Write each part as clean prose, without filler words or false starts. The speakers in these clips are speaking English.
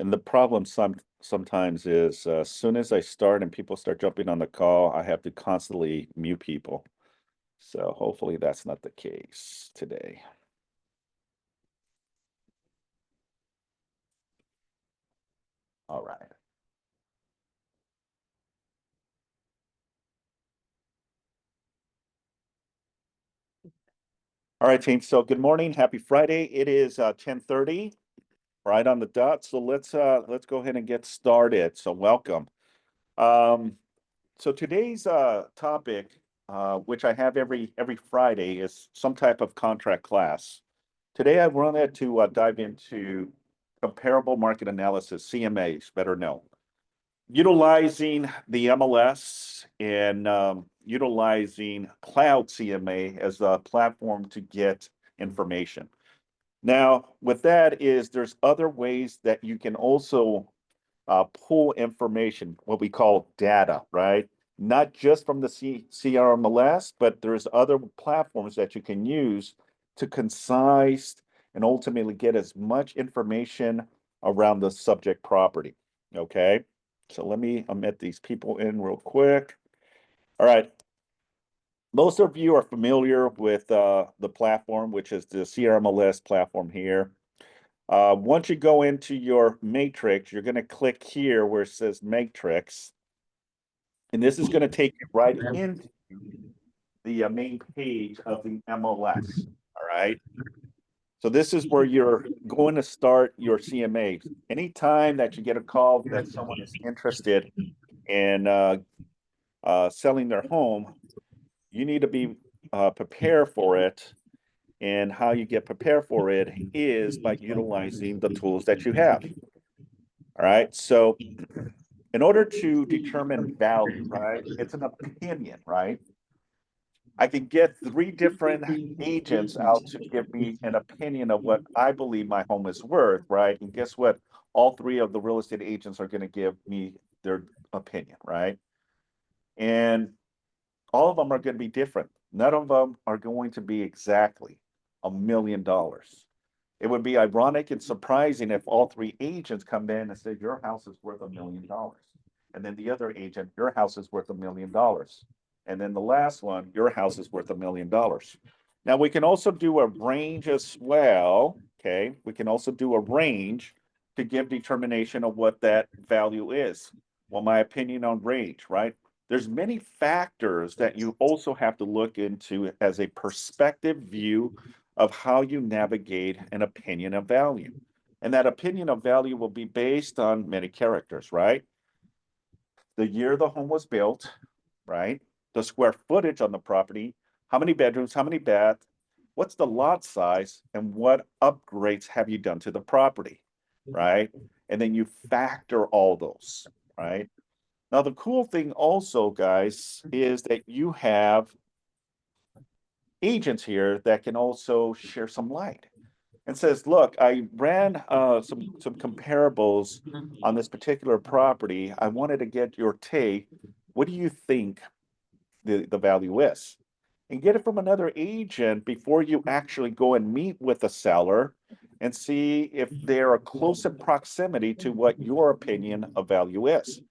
And the problem sometimes is as soon as I start and people start jumping on the call, I have to constantly mute people. So hopefully that's not the case today. All right. All right, team. So good morning. Happy Friday. It is 10:30, right on the dot. So let's go ahead and get started. So welcome. Um, so today's topic, which I have every Friday, is some type of contract class. Today I wanted to dive into comparable market analysis, CMAs, better known, utilizing the MLS and utilizing Cloud CMA as a platform to get information. Now, with that is there's other ways that you can also pull information, what we call data, right? Not just from the CRMLS, but there's other platforms that you can use to concise and ultimately get as much information around the subject property. Okay. So let me admit these people in real quick. All right. Most of you are familiar with the platform, which is the CRMLS platform here. Once you go into your matrix, you're going to click here where it says matrix. And this is going to take you right into the main page of the MLS. All right. So this is where you're going to start your CMA. Anytime that you get a call that someone is interested in selling their home, you need to be prepared for it. And how you get prepared for it is by utilizing the tools that you have. All right. So in order to determine value, right? It's an opinion, right? I can get three different agents out to give me an opinion of what I believe my home is worth, right? And guess what? All three of the real estate agents are going to give me their opinion, right? And all of them are going to be different. None of them are going to be exactly $1 million. It would be ironic and surprising if all three agents come in and say, your house is worth $1 million. And then the other agent, your house is worth $1 million. And then the last one, your house is worth $1 million. Now we can also do a range as well. Okay. We can also do a range to give determination of what that value is. Well, my opinion on range, right? There's many factors that you also have to look into as a perspective view of how you navigate an opinion of value. And that opinion of value will be based on many characters, right? The year the home was built, right? The square footage on the property, how many bedrooms, how many baths, what's the lot size, and what upgrades have you done to the property, right? And then you factor all those, right? Now, the cool thing also, guys, is that you have agents here that can also share some light and says, look, I ran some comparables on this particular property. I wanted to get your take. What do you think the value is? And get it from another agent before you actually go and meet with the seller and see if they're close in proximity to what your opinion of value is.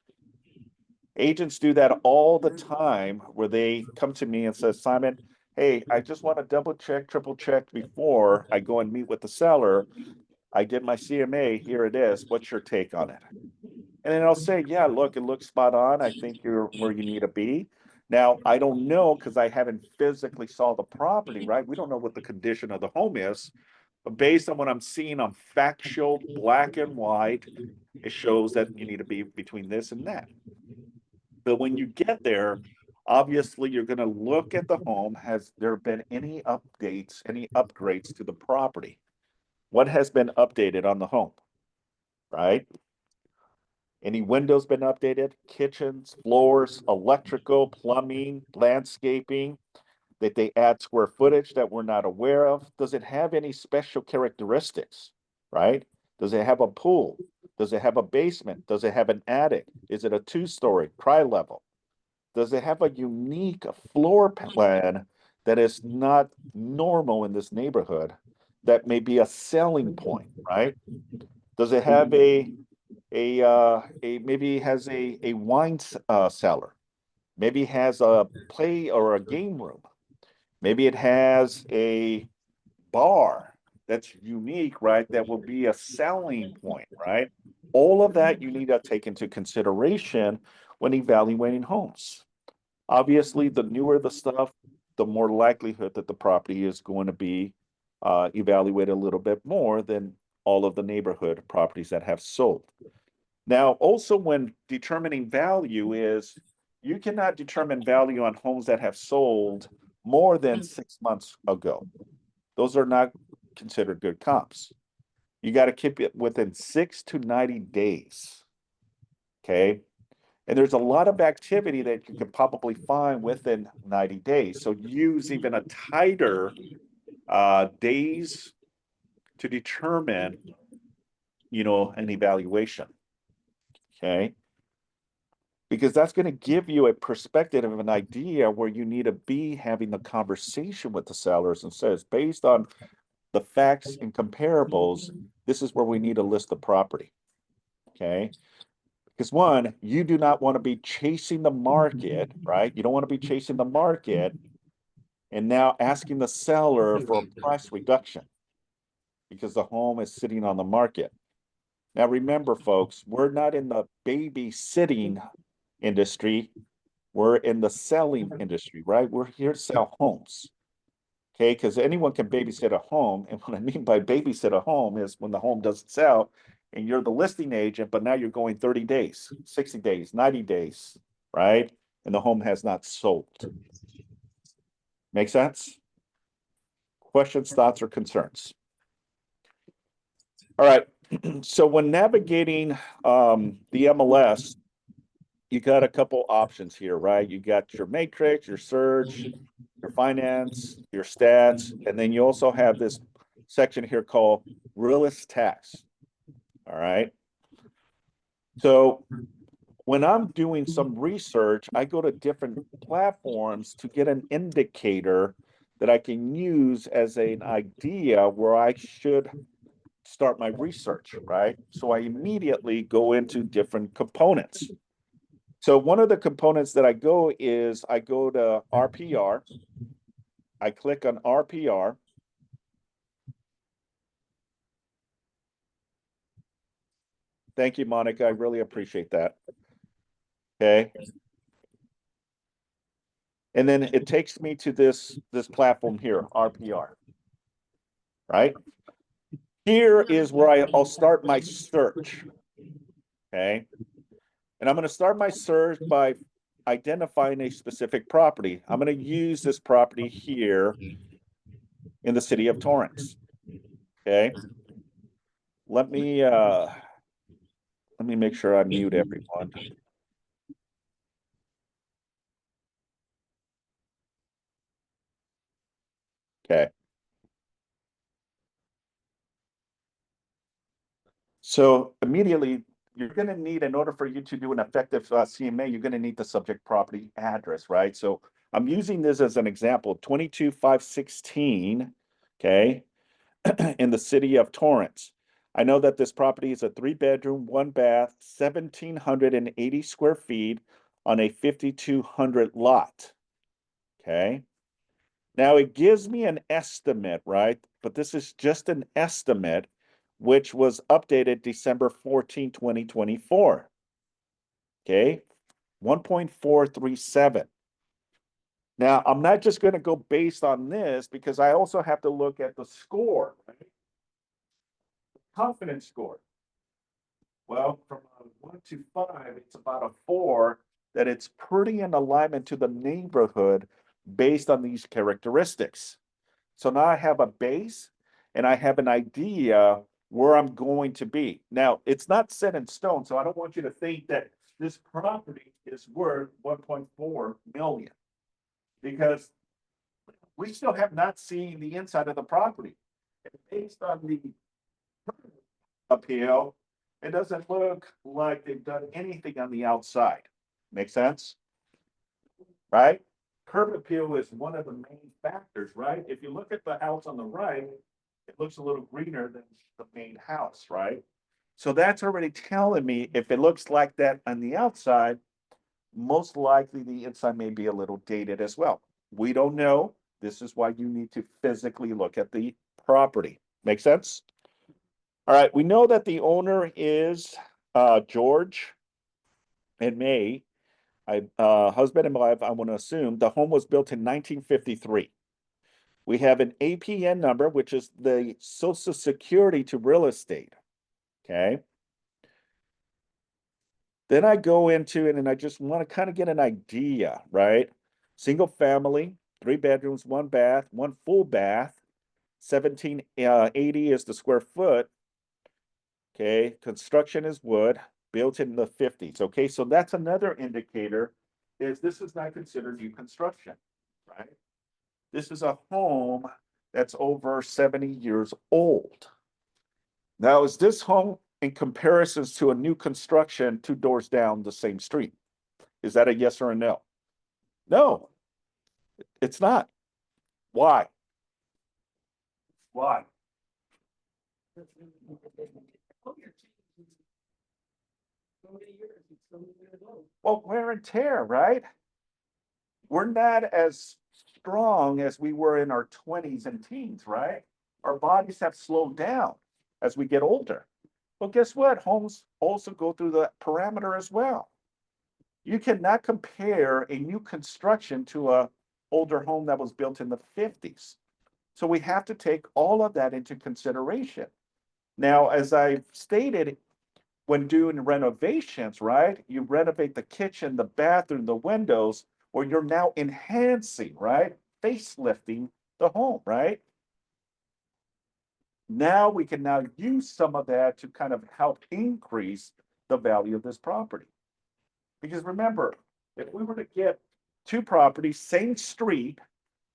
Agents do that all the time where they come to me and says, Simon, hey, I just want to double check, triple check before I go and meet with the seller. I did my CMA. Here it is. What's your take on it? And then I'll say, yeah, look, it looks spot on. I think you're where you need to be. Now, I don't know because I haven't physically saw the property, right? We don't know what the condition of the home is. But based on what I'm seeing on factual, black and white, it shows that you need to be between this and that. But when you get there, obviously you're going to look at the home. Has there been any updates, any upgrades to the property? What has been updated on the home, right? Any windows been updated? Kitchens, floors, electrical, plumbing, landscaping? Did they add square footage that we're not aware of? Does it have any special characteristics, right? Does it have a pool? Does it have a basement? Does it have an attic? Is it a two-story, tri-level? Does it have a unique floor plan that is not normal in this neighborhood that may be a selling point, right? Does it have a maybe has a wine cellar. Maybe has a play or a game room. Maybe it has a bar that's unique, right? That will be a selling point, right? All of that you need to take into consideration when evaluating homes. Obviously, the newer the stuff, the more likelihood that the property is going to be evaluated a little bit more than all of the neighborhood properties that have sold. Now, also when determining value is you cannot determine value on homes that have sold more than 6 months ago. Those are not considered good comps. You got to keep it within 6 to 90 days. Okay. And there's a lot of activity that you can probably find within 90 days. So use even a tighter days to determine, an evaluation. Okay. Because that's going to give you a perspective of an idea where you need to be having the conversation with the sellers and says, based on the facts and comparables, this is where we need to list the property. Okay. Because one, you do not want to be chasing the market, right? You don't want to be chasing the market and now asking the seller for a price reduction because the home is sitting on the market. Now, remember, folks, we're not in the babysitting industry. We're in the selling industry, right? We're here to sell homes. Okay, because anyone can babysit a home. And what I mean by babysit a home is when the home doesn't sell and you're the listing agent, but now you're going 30 days, 60 days, 90 days, right? And the home has not sold. Make sense? Questions, thoughts, or concerns? All right. So when navigating the MLS, you got a couple options here, right? You got your matrix, your search, your finance, your stats, and then you also have this section here called realist tax. All right. So when I'm doing some research, I go to different platforms to get an indicator that I can use as an idea where I should start my research, right? So I immediately go into different components. So one of the components that I go to RPR. I click on RPR. Thank you, Monica. I really appreciate that. Okay. And then it takes me to this platform here, RPR, right? Here is where I'll start my search. Okay. And I'm going to start my search by identifying a specific property. I'm going to use this property here in the city of Torrance. Okay. Let me make sure I mute everyone. Okay. So immediately you're going to need, in order for you to do an effective CMA, you're going to need the subject property address, right? So I'm using this as an example, 22516, okay, in the city of Torrance. I know that this property is a 3-bedroom, 1-bath, 1,780 square feet on a 5,200 lot, okay? Now it gives me an estimate, right? But this is just an estimate, which was updated December 14, 2024. Okay, 1.437. Now, I'm not just going to go based on this because I also have to look at the score, right? Confidence score. Well, from a 1 to 5, it's about a 4, that it's pretty in alignment to the neighborhood based on these characteristics. So now I have a base and I have an idea where I'm going to be. Now, it's not set in stone, so I don't want you to think that this property is worth 1.4 million because we still have not seen the inside of the property. And based on the appeal, it doesn't look like they've done anything on the outside. Make sense? Right? Curb appeal is one of the main factors, right? If you look at the house on the right, it looks a little greener than the main house, right? So that's already telling me if it looks like that on the outside, most likely the inside may be a little dated as well. We don't know. This is why you need to physically look at the property. Make sense? All right, we know that the owner is George and May. Husband and wife, I want to assume the home was built in 1953. We have an APN number, which is the Social Security to real estate. Okay. Then I go into it and I just want to kind of get an idea, right? Single family, 3 bedrooms, 1 bath, one full bath, 1780 is the square foot. Okay, construction is wood, built in the 50s. Okay, so that's another indicator is this is not considered new construction, right? This is a home that's over 70 years old. Now, is this home in comparisons to a new construction 2 doors down the same street? Is that a yes or a no? No, it's not. Why? Why? Well, wear and tear, right? We're not as strong as we were in our 20s and teens, right? Our bodies have slowed down as we get older. Well, guess what? Homes also go through the parameter as well. You cannot compare a new construction to a older home that was built in the 50s. So we have to take all of that into consideration. Now, as I stated, when doing renovations, right? You renovate the kitchen, the bathroom, the windows, or you're now enhancing, right? Facelifting the home, right? Now we can now use some of that to kind of help increase the value of this property. Because remember, if we were to get 2 properties, same street,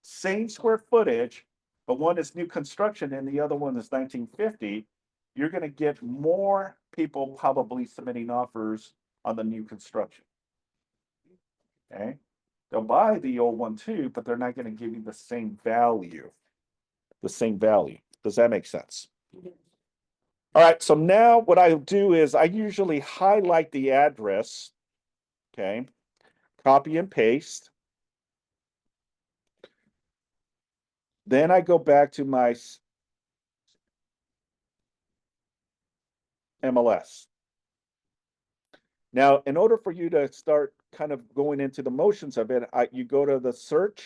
same square footage, but one is new construction and the other one is 1950, you're going to get more people probably submitting offers on the new construction. Okay. They'll buy the old one too, but they're not going to give you the same value. The same value. Does that make sense? All right. So now what I do is I usually highlight the address. Okay. Copy and paste. Then I go back to my MLS. Now, in order for you to start kind of going into the motions of it, you go to the search,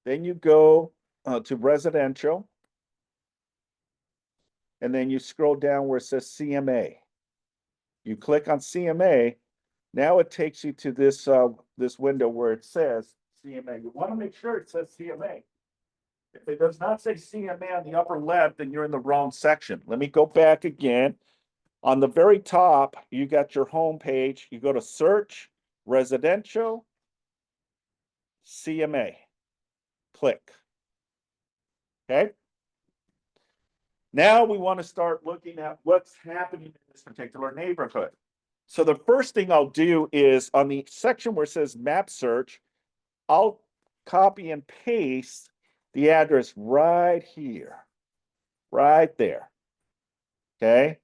then you go to residential, and then you scroll down where it says CMA. You click on CMA. Now it takes you to this window where it says CMA. You want to make sure it says CMA. If it does not say CMA on the upper left, then you're in the wrong section. Let me go back again. On the very top, you got your home page. You go to search, residential, CMA. Click. Okay. Now we want to start looking at what's happening in this particular neighborhood. So the first thing I'll do is on the section where it says map search, I'll copy and paste the address right here, right there. Okay.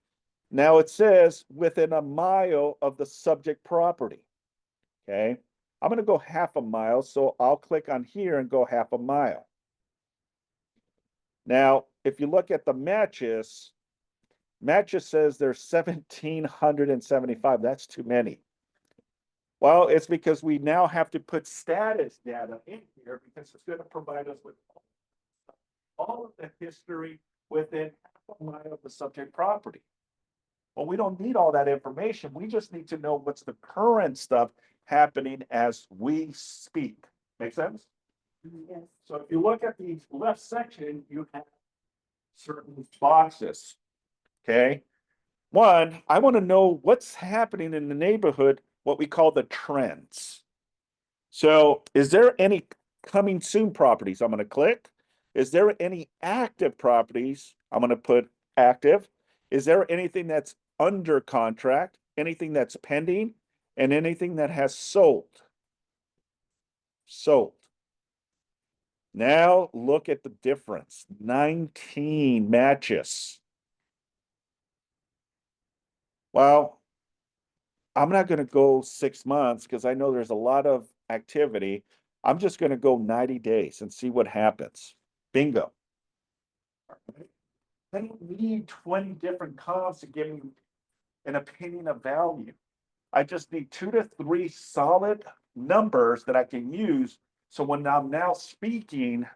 Now it says within a mile of the subject property. Okay. I'm going to go half a mile. So I'll click on here and go half a mile. Now, if you look at the matches says there's 1,775. That's too many. Well, it's because we now have to put status data in here because it's going to provide us with all of the history within half a mile of the subject property. Well, we don't need all that information. We just need to know what's the current stuff happening as we speak. Make sense? Yes. So if you look at the left section, you have certain boxes. Okay. One, I want to know what's happening in the neighborhood, what we call the trends. So is there any coming soon properties? I'm going to click. Is there any active properties? I'm going to put active. Is there anything that's under contract, anything that's pending, and anything that has sold? Sold. Now look at the difference. 19 matches. Well, I'm not going to go 6 months because I know there's a lot of activity. I'm just going to go 90 days and see what happens. Bingo. I don't need 20 different comps to give me an opinion of value. I just need 2 to 3 solid numbers that I can use. So when I'm now speaking,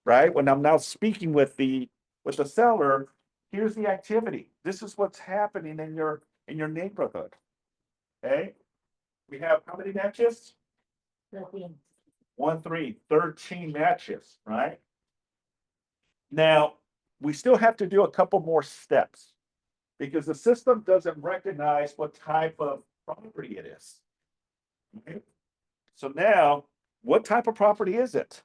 right? When I'm now speaking with the seller, here's the activity. This is what's happening in your neighborhood. Okay. We have how many matches? 13. 1, 3, 13 matches, right? Now, we still have to do a couple more steps because the system doesn't recognize what type of property it is. Okay. So now, what type of property is it?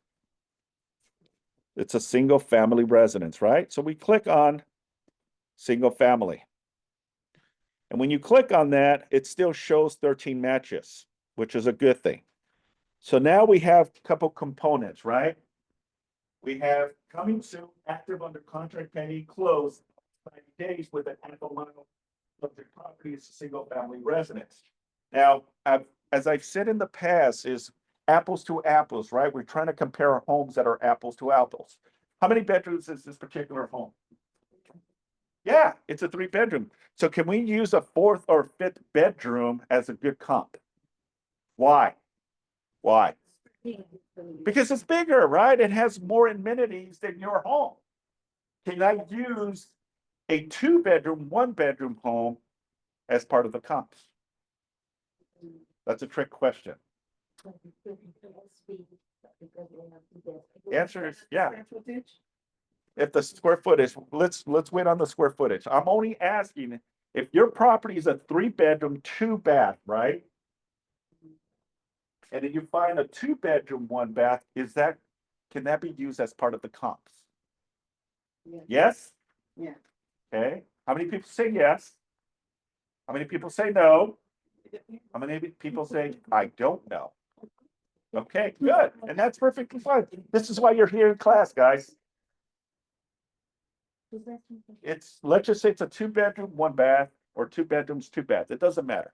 It's a single family residence, right? So we click on single family. And when you click on that, it still shows 13 matches, which is a good thing. So now we have a couple components, right? We have coming soon, active under contract pending, closed 90 days with an ample amount of subject property is a single family residence. Now, as I've said in the past, is apples to apples, right? We're trying to compare homes that are apples to apples. How many bedrooms is this particular home? Yeah, it's a 3 bedroom. So can we use a 4th or 5th bedroom as a good comp? Why? Why? Because it's bigger, right? It has more amenities than your home. Can I use a 2 bedroom, 1 bedroom home as part of the comps? That's a trick question. The answer is yeah. If the square footage, let's wait on the square footage. I'm only asking if your property is a 3 bedroom, 2 bath, right? And then you find a 2 bedroom, 1 bath, can that be used as part of the comps? Yeah. Yes? Yeah. Okay. How many people say yes? How many people say no? How many people say, I don't know? Okay, good. And that's perfectly fine. This is why you're here in class, guys. Let's just say it's a 2 bedroom, 1 bath, or 2 bedrooms, 2 baths. It doesn't matter.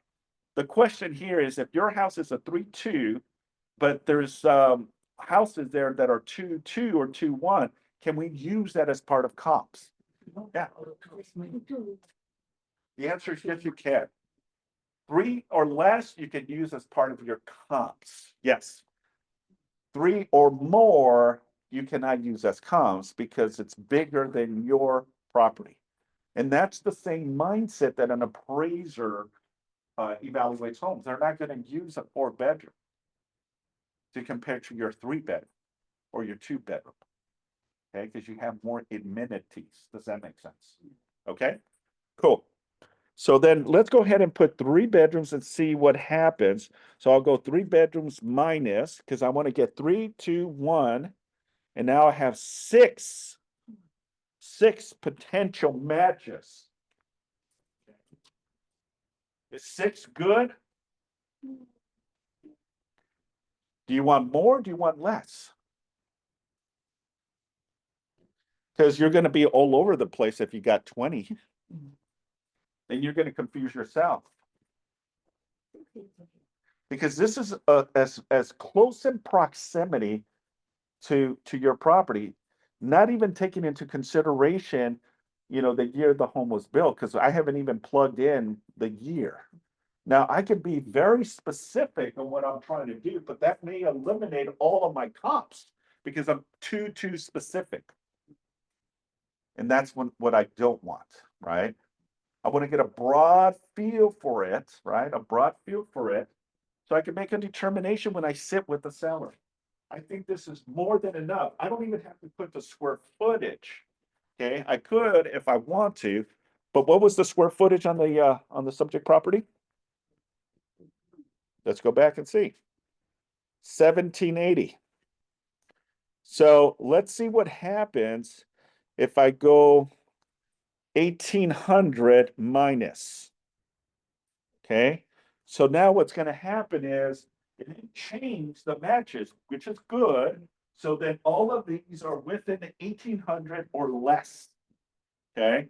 The question here is if your house is a 3-2, but there's houses there that are 2-2 or 2-1, can we use that as part of comps? Yeah. The answer is yes, you can. 3 or less, you can use as part of your comps. Yes. 3 or more, you cannot use as comps because it's bigger than your property. And that's the same mindset that an appraiser evaluates homes. They're not going to use a 4 bedroom to compare to your 3 bedroom or your 2 bedroom. Okay, because you have more amenities. Does that make sense? Okay, cool. So then let's go ahead and put 3 bedrooms and see what happens. So I'll go 3 bedrooms minus, because I want to get 3, 2, 1. And now I have six potential matches. Is 6 good? Do you want more? Do you want less? Because you're going to be all over the place if you got 20. Then you're going to confuse yourself. Because this is as close in proximity to your property, not even taking into consideration, the year the home was built, because I haven't even plugged in the year. Now, I can be very specific on what I'm trying to do, but that may eliminate all of my comps because I'm too specific. And that's what I don't want, right? I want to get a broad feel for it, right? A broad feel for it, so I can make a determination when I sit with the seller. I think this is more than enough. I don't even have to put the square footage. Okay, I could if I want to, but what was the square footage on the subject property? Let's go back and see. 1780. So let's see what happens if I go 1800 minus. Okay, so now what's going to happen is it didn't change the matches, which is good. So then all of these are within 1800 or less. Okay,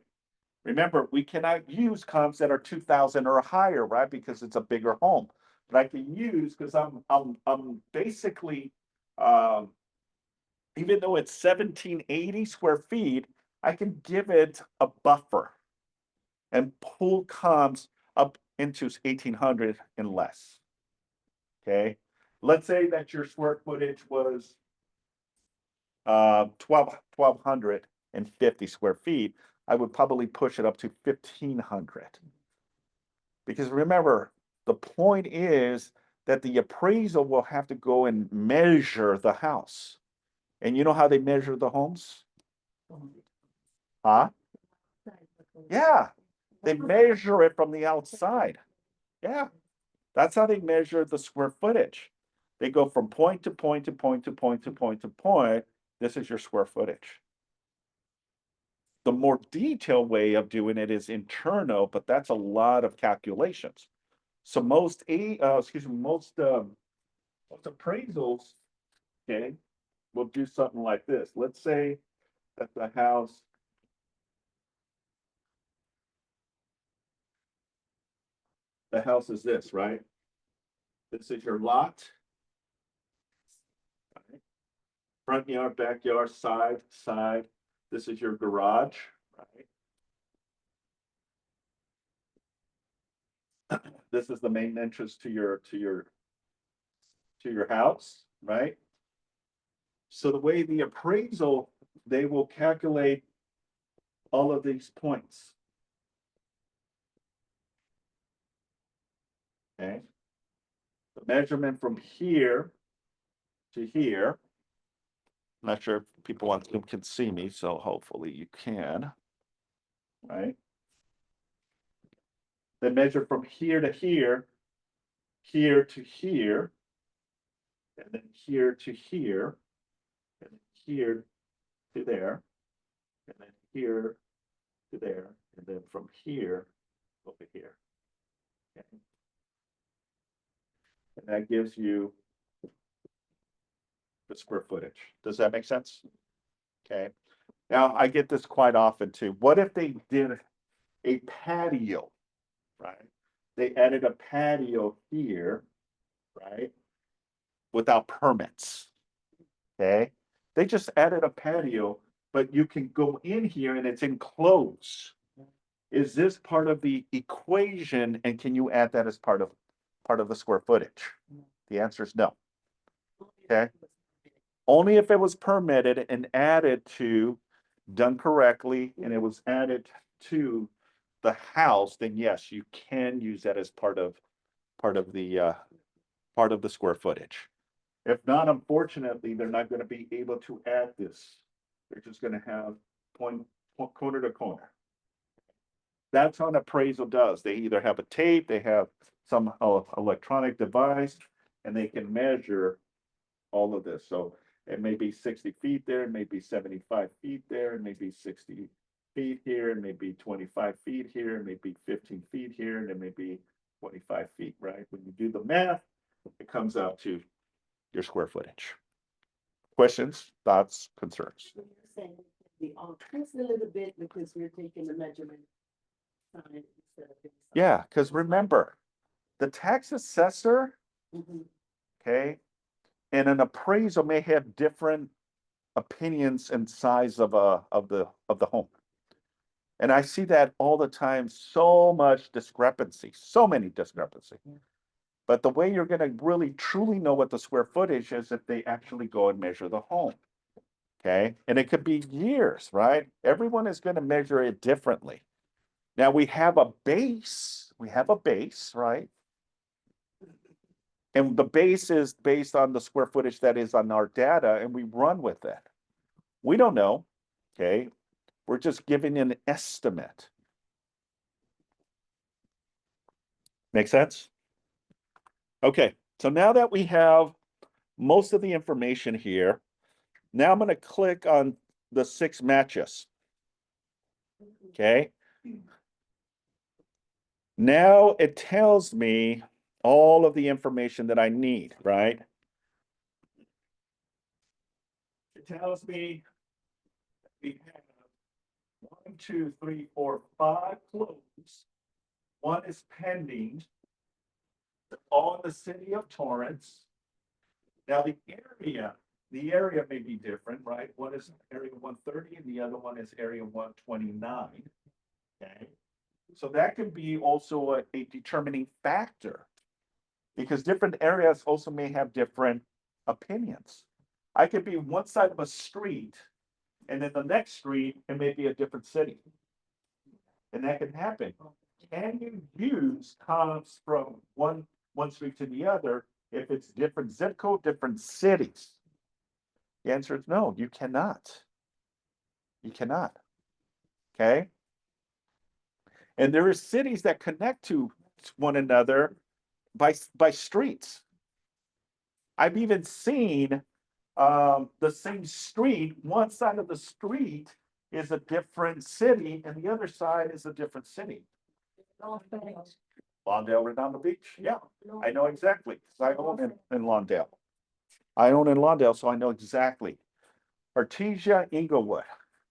Remember, we cannot use comps that are 2,000 or higher, right? Because it's a bigger home. But I can use, because I'm basically, even though it's 1780 square feet, I can give it a buffer and pull comps up into 1800 and less. Okay, let's say that your square footage was 1,250 square feet. I would probably push it up to 1,500. Because remember, the point is that the appraisal will have to go and measure the house. And you know how they measure the homes? Huh? Yeah, they measure it from the outside. Yeah, that's how they measure the square footage. They go from point to point to point to point to point to point. This is your square footage. The more detailed way of doing it is internal, but that's a lot of calculations. So most most appraisals, okay, will do something like this. Let's say that the house is this, right? This is your lot. Right? Front yard, backyard, side. This is your garage, right? This is the main entrance to your house, right? So the way the appraisal, they will calculate all of these points. Okay. The measurement from here to here. I'm not sure if people can see me, so hopefully you can. Right? They measure from here to here, here to here, and then here to here, and then here to there, and then here to there, and then from here over here. Okay. And that gives you the square footage. Does that make sense? Okay. Now I get this quite often too. What if they did a patio, right? They added a patio here, right? Without permits. Okay. They just added a patio, but you can go in here and it's enclosed. Is this part of the equation? And can you add that as part of the square footage? The answer is no. Okay. Only if it was permitted and added to, done correctly, and it was added to the house, then yes, you can use that as part of the square footage. If not, unfortunately, they're not going to be able to add this. They're just going to have point corner to corner. That's how an appraisal does. They either have a tape, they have some electronic device, and they can measure all of this. So it may be 60 feet there, it may be 75 feet there, it may be 60 feet here, it may be 25 feet here, it may be 15 feet here, and it may be 25 feet, right? When you do the math, it comes out to your square footage. Questions, thoughts, concerns? You're saying the just a little bit because we're taking the measurement. Yeah, because remember, the tax assessor, Mhm. okay, and an appraisal may have different opinions and size of the home. And I see that all the time, so much discrepancy, so many discrepancy. But the way you're going to really truly know what the square footage is if they actually go and measure the home. Okay. And it could be years, right? Everyone is going to measure it differently. Now we have a base, right? And the base is based on the square footage that is on our data, and we run with it. We don't know. Okay. We're just giving an estimate. Make sense? Okay. So now that we have most of the information here, now I'm going to click on the 6 matches. Okay. Now it tells me all of the information that I need, right? It tells me we have 1, 2, 3, 4, 5 closed. One is pending. They're all in the city of Torrance. Now, the area may be different, right? One is area 130 and the other one is area 129. Okay. So that could be also a determining factor because different areas also may have different opinions. I could be one side of a street and then the next street, it may be a different city. And that can happen. Can you use comps from one street to the other if it's different zip code, different cities? The answer is no, you cannot. You cannot. Okay. And there are cities that connect to one another by streets. I've even seen the same street, one side of the street is a different city and the other side is a different city. Lawndale, Redondo Beach. Yeah, I know exactly. 'Cause I own in Lawndale. I own in Lawndale, so I know exactly. Artesia, Inglewood,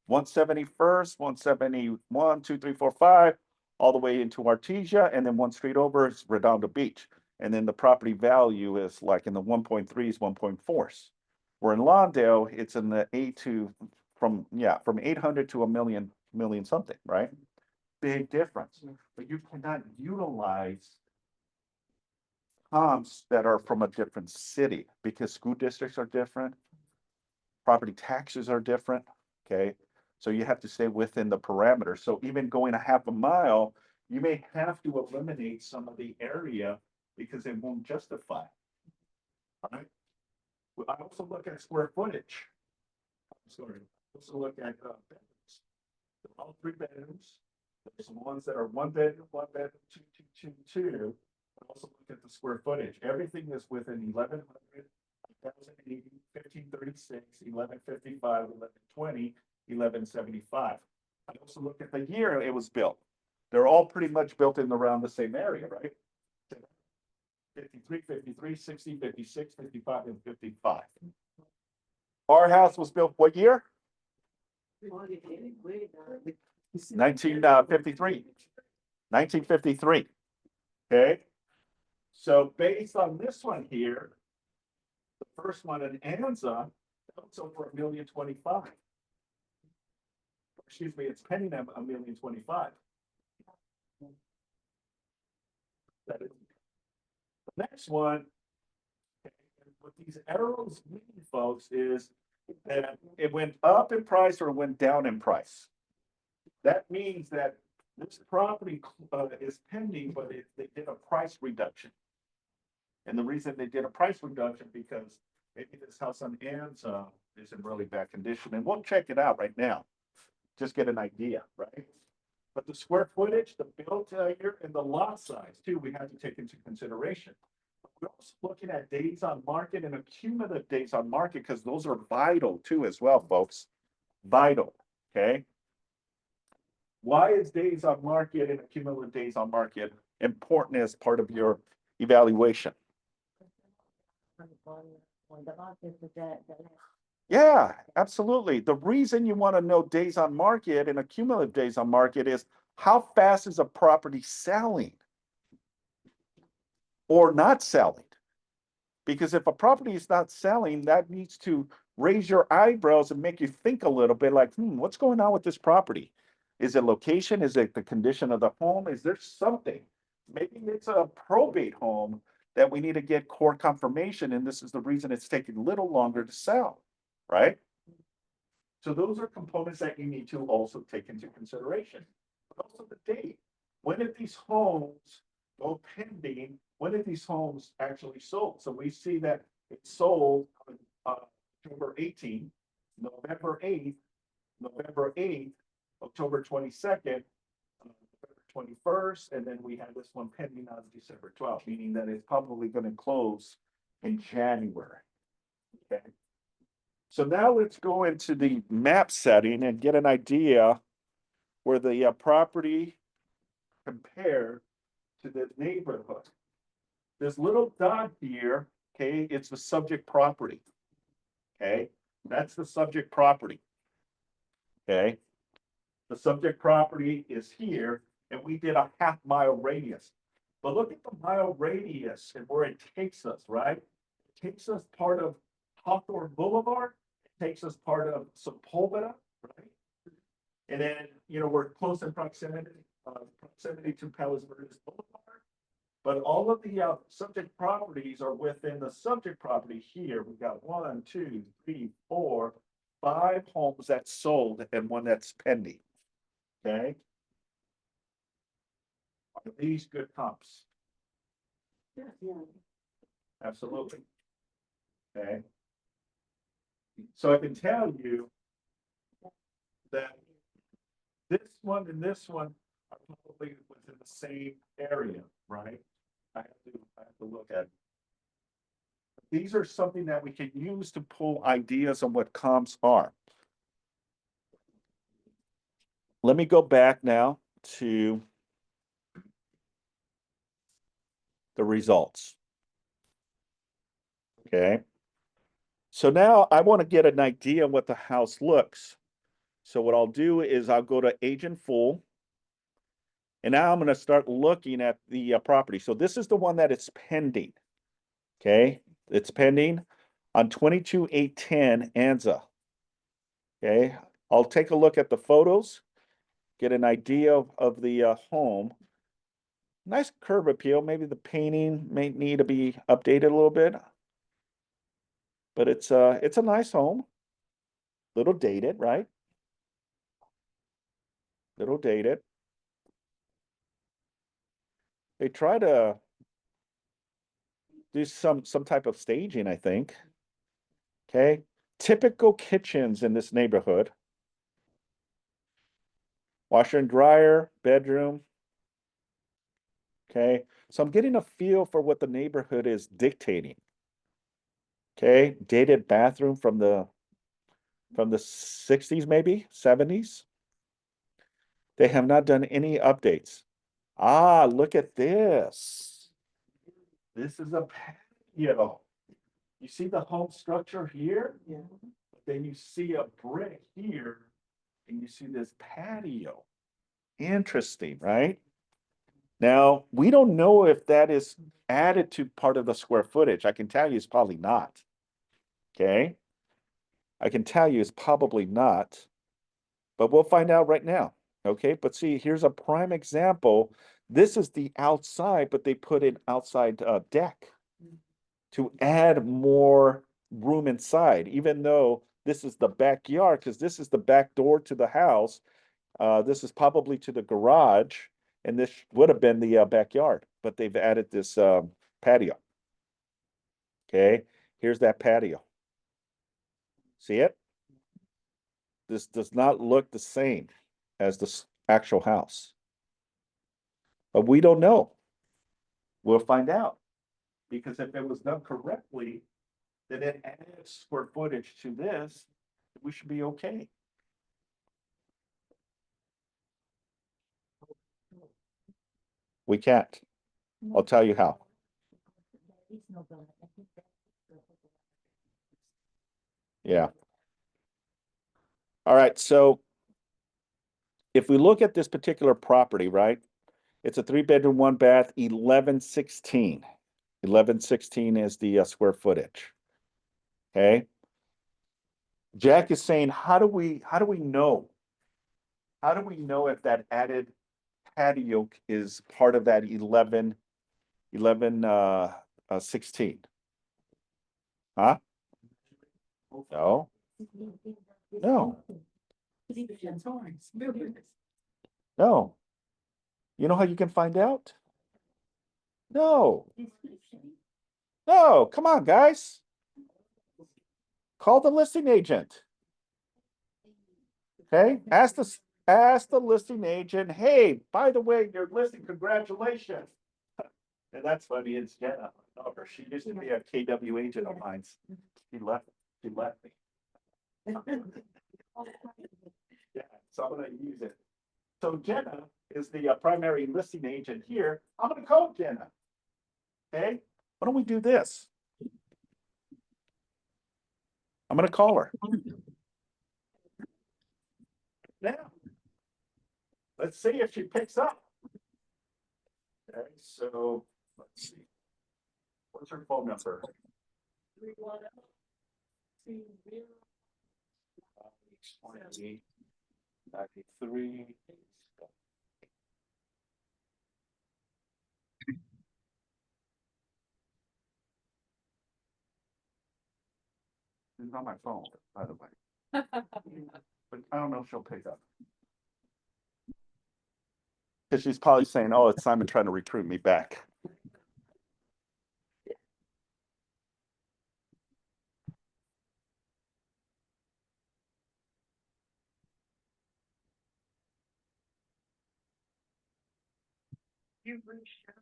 171st, 171, 2, 3, 4, 5, all the way into Artesia, and then one street over is Redondo Beach. And then the property value is like in the 1.3s, 1.4s. Where in Lawndale, it's in the from 800 to a million something, right? Big difference. But you cannot utilize comps that are from a different city because school districts are different. Property taxes are different, okay? So you have to stay within the parameters. So even going a half a mile, you may have to eliminate some of the area because it won't justify. All right. Well, I also look at square footage. Sorry. Also look at bedrooms. They're all 3 bedrooms. There's some ones that are 1 bedroom, 2, 2, 2, 2. But also look at the square footage. Everything is within 1100, 1080, 1536, 1155, 1120, 1175. I also look at the year it was built. They're all pretty much built in around the same area, right? 53, 53, 60, 56, 55, and 55. Our house was built what year? 1953. 1953. Okay. So based on this one here, the first one in Anza, that's over $1,025,000. Excuse me, it's pending at $1,025,000. That is the next one. What these arrows mean, folks, is that it went up in price or it went down in price. That means that this property is pending, but they did a price reduction. And the reason they did a price reduction because maybe this house on Anza is in really bad condition. And we'll check it out right now. Just get an idea, right? But the square footage, the built year, and the lot size too, we have to take into consideration. We're also looking at days on market and accumulative days on market because those are vital too as well, folks. Vital, okay? Why is days on market and accumulative days on market important as part of your evaluation? Yeah, absolutely. The reason you want to know days on market and accumulative days on market is how fast is a property selling or not selling? Because if a property is not selling, that needs to raise your eyebrows and make you think a little bit like, what's going on with this property? Is it location? Is it the condition of the home? Is there something? Maybe it's a probate home that we need to get court confirmation, and this is the reason it's taking a little longer to sell, right? So those are components that you need to also take into consideration. But also the date. When did these homes go pending? When did these homes actually sold? So we see that it sold on October 18th, November 8th, November 8th, October 22nd, November 21st, and then we have this one pending on December 12th, meaning that it's probably going to close in January. Okay. So now let's go into the map setting and get an idea where the property compared to the neighborhood. This little dot here, okay, it's the subject property. Okay, that's the subject property. Okay. The subject property is here, and we did a half-mile radius. But look at the mile radius and where it takes us, right? It takes us part of Hawthorne Boulevard, it takes us part of Sepulveda, right? And then, we're close in proximity to Palos Verdes Boulevard. But all of the subject properties are within the subject property here. We've got 1, 2, 3, 4, 5 homes that's sold and one that's pending. Okay. Are these good comps? Yeah. Absolutely. Okay. So I can tell you that this one and this one are probably within the same area, right? I have to look at. These are something that we can use to pull ideas on what comps are. Let me go back now to the results. Okay. So now I want to get an idea of what the house looks. So what I'll do is I'll go to agent full. And now I'm going to start looking at the property. So this is the one that it's pending. Okay. It's pending on 22-810 Anza. Okay. I'll take a look at the photos, get an idea of the home. Nice curb appeal. Maybe the painting may need to be updated a little bit. But it's a nice home. Little dated, right? Little dated. They try to do some type of staging, I think. Okay. Typical kitchens in this neighborhood. Washer and dryer, bedroom. Okay. So I'm getting a feel for what the neighborhood is dictating. Okay. Dated bathroom from the 60s, maybe 70s. They have not done any updates. Ah, look at this. This is a patio. You see the home structure here? Yeah. Then you see a brick here, and you see this patio. Interesting, right? Now, we don't know if that is added to part of the square footage. I can tell you it's probably not. Okay? I can tell you it's probably not, but we'll find out right now. Okay, but see, here's a prime example. This is the outside, but they put an outside deck to add more room inside, even though this is the backyard, because this is the back door to the house. This is probably to the garage, and this would have been the backyard, but they've added this patio. Okay, here's that patio. See it? This does not look the same as the actual house. But we don't know. We'll find out. Because if it was done correctly, then it adds square footage to this. We should be okay. We can't. I'll tell you how. Yeah. All right. So if we look at this particular property, right? It's a 3-bedroom, 1-bath, 1116. 1116 is the square footage. Okay. Jack is saying, how do we know? How do we know if that added patio is part of that 16? Huh? No. No. No. You know how you can find out? No. No, come on, guys. Call the listing agent. Okay, ask the listing agent, hey, by the way, your listing, congratulations. And that's funny, it's Jenna. She used to be a KW agent of mine. She left me. Yeah, so I'm gonna use it. So Jenna is the primary listing agent here. I'm gonna call Jenna. Okay, why don't we do this? I'm gonna call her. Now. Let's see if she picks up. Okay, so let's see. What's her phone number? 310-20-93. It's on my phone, by the way. But I don't know if she'll pick up. Because she's probably saying, oh, it's Simon trying to recruit me back. You've reached out.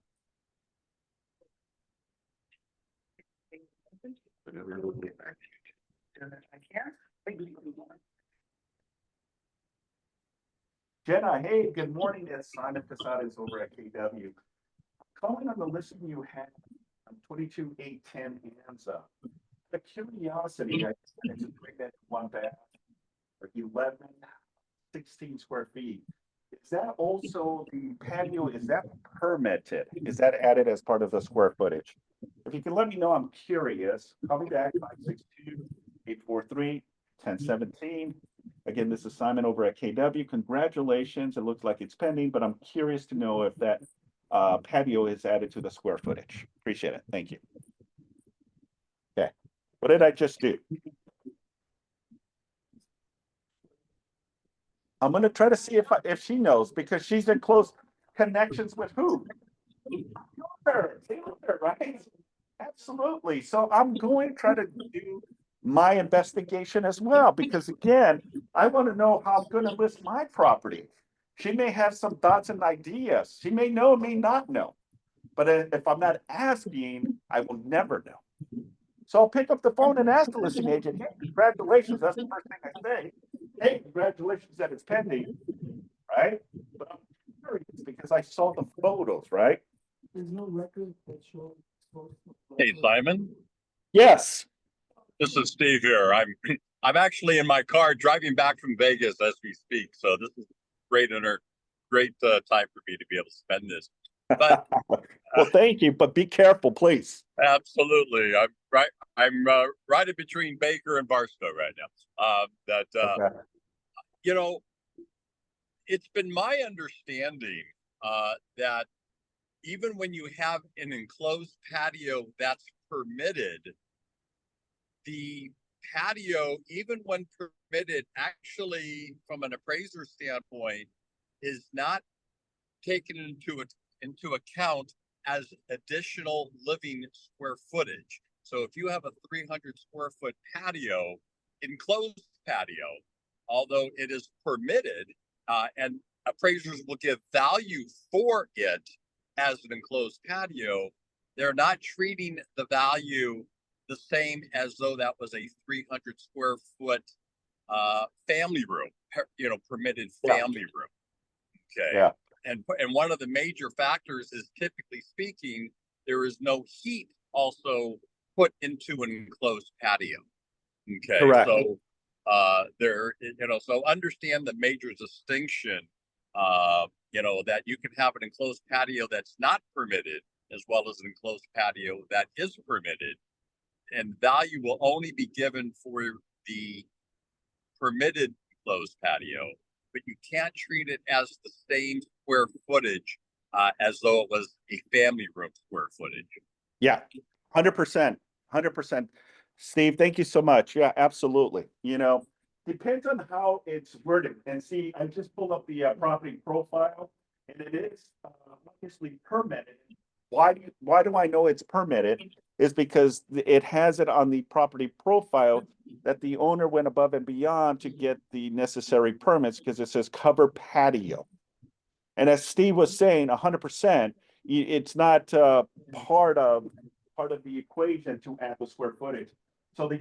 I can. Jenna, hey, good morning. It's Simon Cazares over at KW. Calling on the listing you had on 22-810 Anza. The curiosity, I think it's a 3-bed, 1-bath, or 16 square feet. Is that also the patio? Is that permitted? Is that added as part of the square footage? If you can let me know, I'm curious. Call me back 562-843-1017. Again, this is Simon over at KW. Congratulations. It looks like it's pending, but I'm curious to know if that patio is added to the square footage. Appreciate it. Thank you. Okay. What did I just do? I'm going to try to see if she knows, because she's in close connections with who? Taylor, right? Absolutely. So I'm going to try to do my investigation as well, because again, I want to know how I'm going to list my property. She may have some thoughts and ideas. She may know, may not know. But if I'm not asking, I will never know. So I'll pick up the phone and ask the listing agent, hey, congratulations. That's the first thing I say. Hey, congratulations that it's pending, right? But I'm curious because I saw the photos, right? There's no record that shows. Hey, Simon, Yes. this is Steve here. I'm actually in my car driving back from Vegas as we speak. So this is great time for me to be able to spend this. But Well, thank you, but be careful, please. absolutely, I'm right in between Baker and Barstow right now. Okay. You know, it's been my understanding that even when you have an enclosed patio that's permitted, the patio, even when permitted, actually, from an appraiser standpoint, is not taken into account as additional living square footage. So if you have a 300 square foot patio, enclosed patio, although it is permitted, and appraisers will give value for it as an enclosed patio, they're not treating the value the same as though that was a 300 square foot family room, permitted family room. Okay. Yeah. And one of the major factors is, typically speaking, there is no heat also put into an enclosed patio. Okay. Correct. So so understand the major distinction, that you can have an enclosed patio that's not permitted, as well as an enclosed patio that is permitted. And value will only be given for the permitted enclosed patio, but you can't treat it as the same square footage as though it was a family room square footage. Yeah, 100%, 100%. Steve, thank you so much. Yeah, absolutely. Depends on how it's worded. And see, I just pulled up the property profile, and it is obviously permitted. Why do I know it's permitted? Is because it has it on the property profile that the owner went above and beyond to get the necessary permits, because it says cover patio. And as Steve was saying, 100%, it's not part of the equation to add the square footage. So the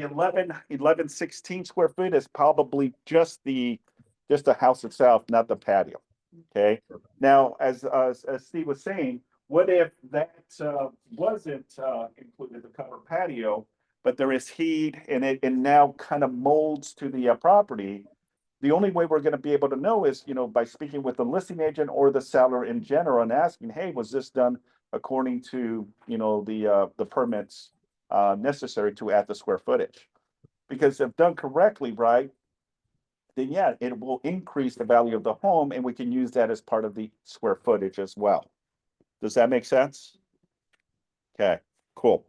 16 square feet is probably just the house itself, not the patio. Okay. Now, as Steve was saying, what if that wasn't included, the cover patio, but there is heat and it now kind of molds to the property? the only way we're going to be able to know is, by speaking with the listing agent or the seller in general and asking, hey, was this done according to, the permits necessary to add the square footage? Because if done correctly, right, then yeah, it will increase the value of the home and we can use that as part of the square footage as well. Does that make sense? Okay, cool.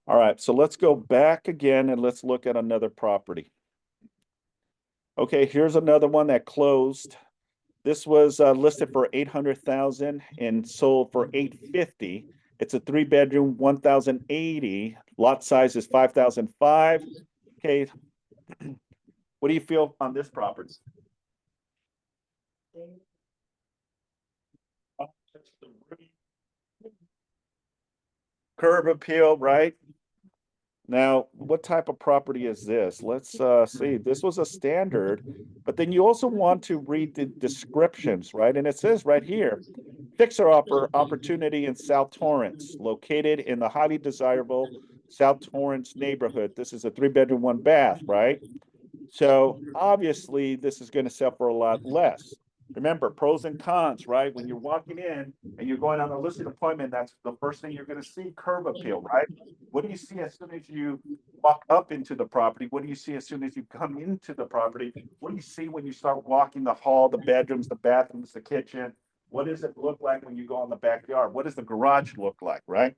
All right, so let's go back again and let's look at another property. Okay, here's another one that closed. This was listed for 800,000 and sold for 850. It's a 3-bedroom, 1,080. Lot size is 5,005. Okay, what do you feel on this property? Curb appeal, right? Now, what type of property is this? Let's see. This was a standard, but then you also want to read the descriptions, right? And it says right here, fixer upper opportunity in South Torrance, located in the highly desirable South Torrance neighborhood. This is a 3-bedroom, 1-bath, right? So obviously this is going to sell for a lot less. Remember, pros and cons, right? When you're walking in and you're going on a listing appointment, that's the first thing you're going to see, curb appeal, right? What do you see as soon as you walk up into the property? What do you see as soon as you come into the property? What do you see when you start walking the hall, the bedrooms, the bathrooms, the kitchen? What does it look like when you go in the backyard? What does the garage look like, right?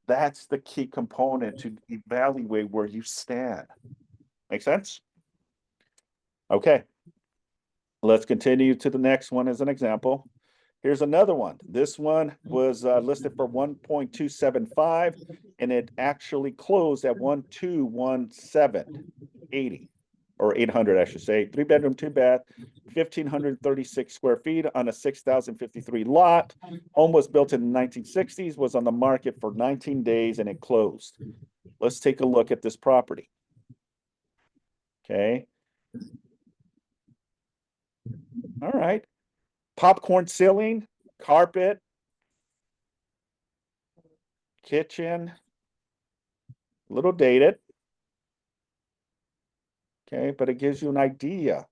That's the key component to evaluate where you stand. Make sense? Okay. Let's continue to the next one as an example. Here's another one. This one was listed for 1.275 and it actually closed at 1,217.80 or 800, I should say. 3-bedroom, 2-bath, 1,536 square feet on a 6,053 lot. Home was built in the 1960s, was on the market for 19 days and it closed. Let's take a look at this property. Okay. All right. Popcorn ceiling, carpet, kitchen, a little dated. Okay, but it gives you an idea.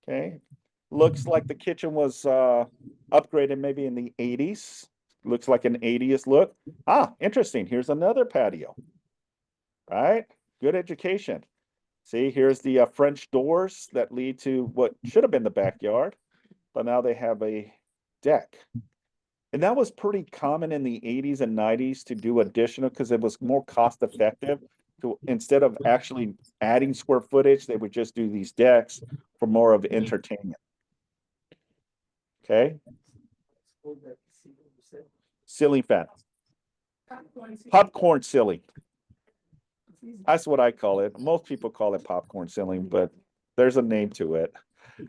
Okay, looks like the kitchen was upgraded maybe in the 80s. Looks like an 80s look. Ah, interesting. Here's another patio. Right? Good education. See, here's the French doors that lead to what should have been the backyard, but now they have a deck. And that was pretty common in the 80s and 90s to do additional because it was more cost effective. To instead of actually adding square footage, they would just do these decks for more of entertainment. Okay. Ceiling fan. Popcorn ceiling. That's what I call it. Most people call it popcorn ceiling, but there's a name to it.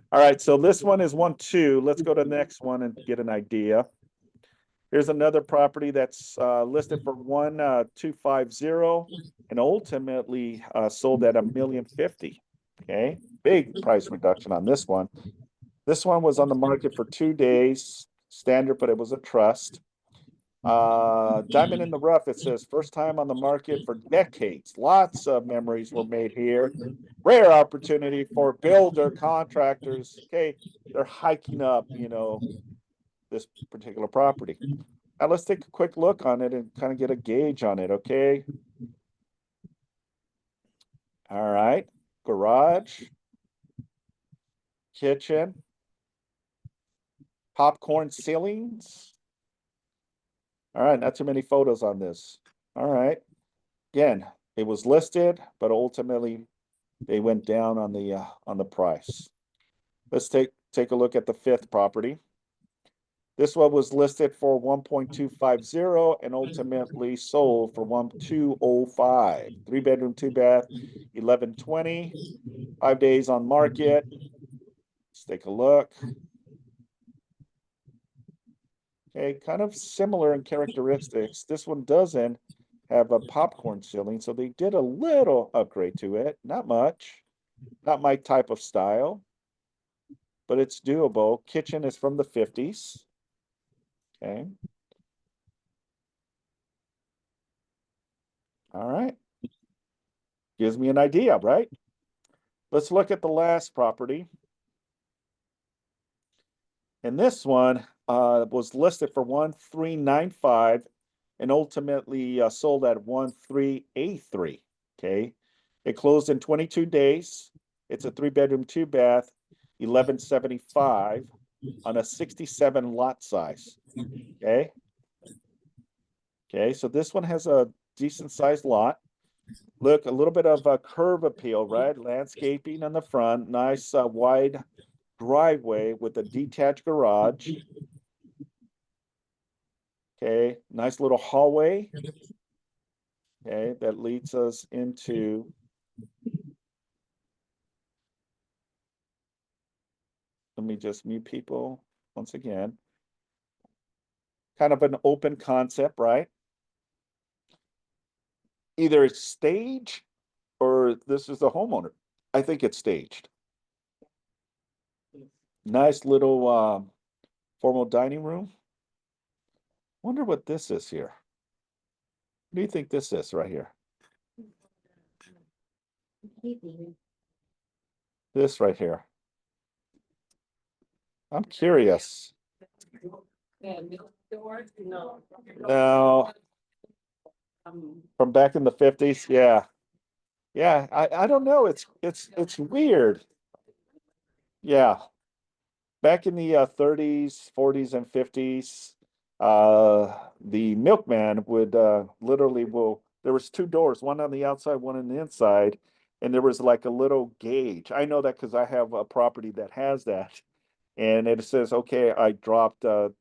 All right, so this one is 1-2. Let's go to the next one and get an idea. Here's another property that's listed for 1,250 and ultimately sold at $1,050,000. Okay, big price reduction on this one. This one was on the market for 2 days, standard, but it was a trust. Diamond in the rough, it says first time on the market for decades. Lots of memories were made here. Rare opportunity for builder contractors. Okay, they're hiking up, this particular property. Now let's take a quick look on it and kind of get a gauge on it, okay? All right, garage, kitchen, popcorn ceilings. All right, not too many photos on this. All right, again, it was listed, but ultimately they went down on the price. Let's take a look at the fifth property. This one was listed for 1.250 and ultimately sold for 1,205. 3-bedroom, 2-bath, 1120. 5 days on market. Let's take a look. Okay, kind of similar in characteristics. This one doesn't have a popcorn ceiling, so they did a little upgrade to it. Not much. Not my type of style, but it's doable. Kitchen is from the 50s. Okay. All right. Gives me an idea, right? Let's look at the last property. And this one was listed for 1,395 and ultimately sold at 1,383. Okay. It closed in 22 days. It's a 3-bedroom, 2-bath, 1175 on a 67 lot size. Okay. Okay. So this one has a decent sized lot. Look, a little bit of a curve appeal, right? Landscaping on the front, nice wide driveway with a detached garage. Okay, nice little hallway. Okay, that leads us into let me just mute people once again. Kind of an open concept, right? Either it's stage or this is the homeowner. I think it's staged. Nice little formal dining room. Wonder what this is here. What do you think this is right here? This right here. I'm curious. No, from back in the 50s, yeah. Yeah, I don't know. It's weird. Yeah. Back in the 30s, 40s, and 50s, the milkman would literally there was 2 doors, one on the outside, one on the inside, and there was like a little gauge. I know that because I have a property that has that. And it says, okay, I dropped 2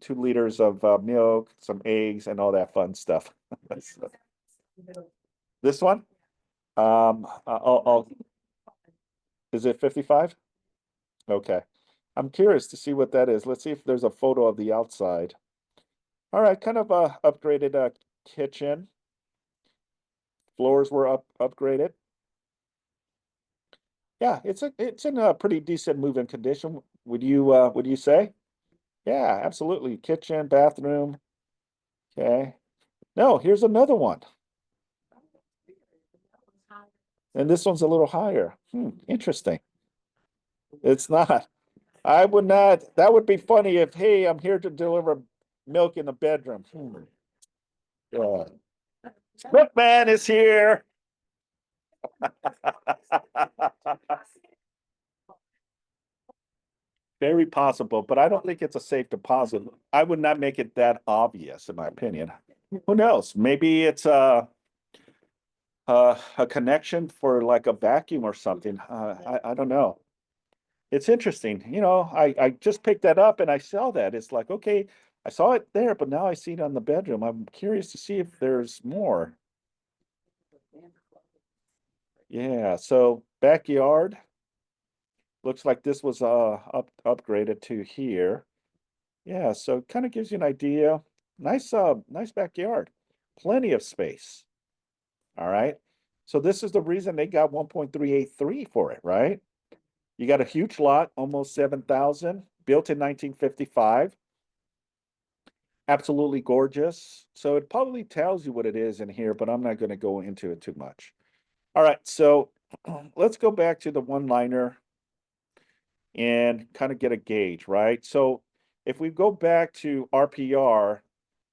liters of milk, some eggs, and all that fun stuff. So, this one, is it 55? Okay. I'm curious to see what that is. Let's see if there's a photo of the outside. All right, kind of a upgraded kitchen. Floors were upgraded. Yeah, it's in a pretty decent move-in condition. Would you say? Yeah, absolutely. Kitchen, bathroom. Okay. No, here's another one. And this one's a little higher. Interesting. It's not. I would not. That would be funny if, hey, I'm here to deliver milk in the bedroom. Yeah. Milkman is here. Very possible, but I don't think it's a safe deposit. I would not make it that obvious, in my opinion. Who knows? Maybe it's a connection for like a vacuum or something. I don't know. It's interesting. I just picked that up and I saw that. It's like, okay, I saw it there, but now I see it on the bedroom. I'm curious to see if there's more. Yeah, so backyard. Looks like this was upgraded to here. Yeah, so it kind of gives you an idea. Nice backyard. Plenty of space. All right. So this is the reason they got 1.383 for it, right? You got a huge lot, almost 7,000, built in 1955. Absolutely gorgeous. So it probably tells you what it is in here, but I'm not going to go into it too much. All right, so let's go back to the one-liner and kind of get a gauge, right? So if we go back to RPR,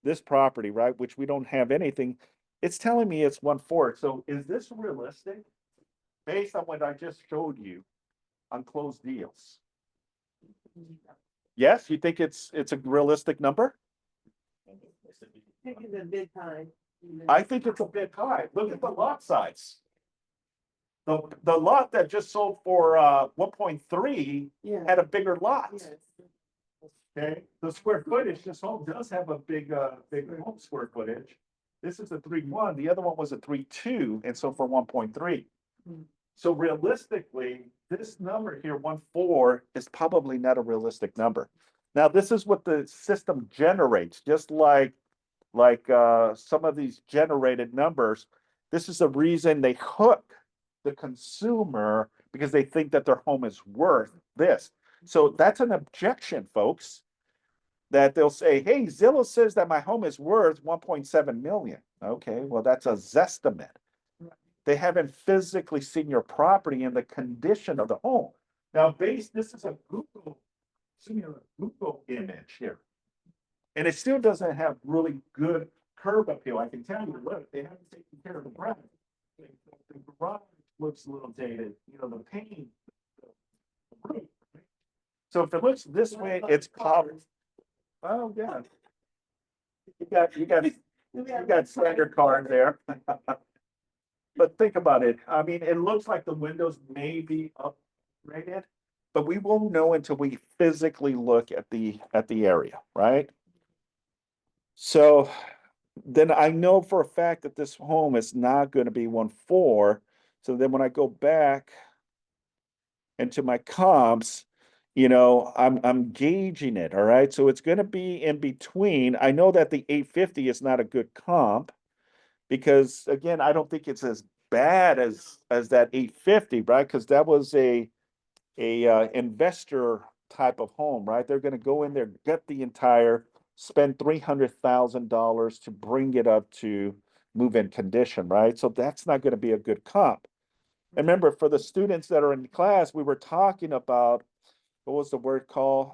this property, right, which we don't have anything, it's telling me it's 1/4. So is this realistic based on what I just showed you on closed deals? Yes, you think it's a realistic number? Think it's a bit high. I think it's a bit high. Look at the lot size. The lot that just sold for 1.3 Yeah. had a bigger lot. Yes. Okay, the square footage, this home does have a big home square footage. This is a 3.1, the other one was a 3.2, and so for 1.3. So realistically, this number here, 1.4, is probably not a realistic number. Now, this is what the system generates, just like some of these generated numbers. This is the reason they hook the consumer because they think that their home is worth this. So that's an objection, folks, that they'll say, hey, Zillow says that my home is worth 1.7 million. Okay, well, that's a zestimate. They haven't physically seen your property and the condition of the home. Now, this is a Google image here. And it still doesn't have really good curb appeal. I can tell you, look, they haven't taken care of the garage. The garage looks a little dated, the paint, the roof. So if it looks this way, it's polished. Oh, yeah. You got standard cars there. But think about it. I mean, it looks like the windows may be upgraded, but we won't know until we physically look at the area, right? So then I know for a fact that this home is not going to be 1.4. So then when I go back into my comps, I'm gauging it. All right. So it's going to be in between. I know that the 850 is not a good comp because again, I don't think it's as bad as that 850, right? Because that was a investor type of home, right? They're going to go in there, get the entire, spend $300,000 to bring it up to move-in condition, right? So that's not going to be a good comp. And remember, for the students that are in class, we were talking about what was the word called?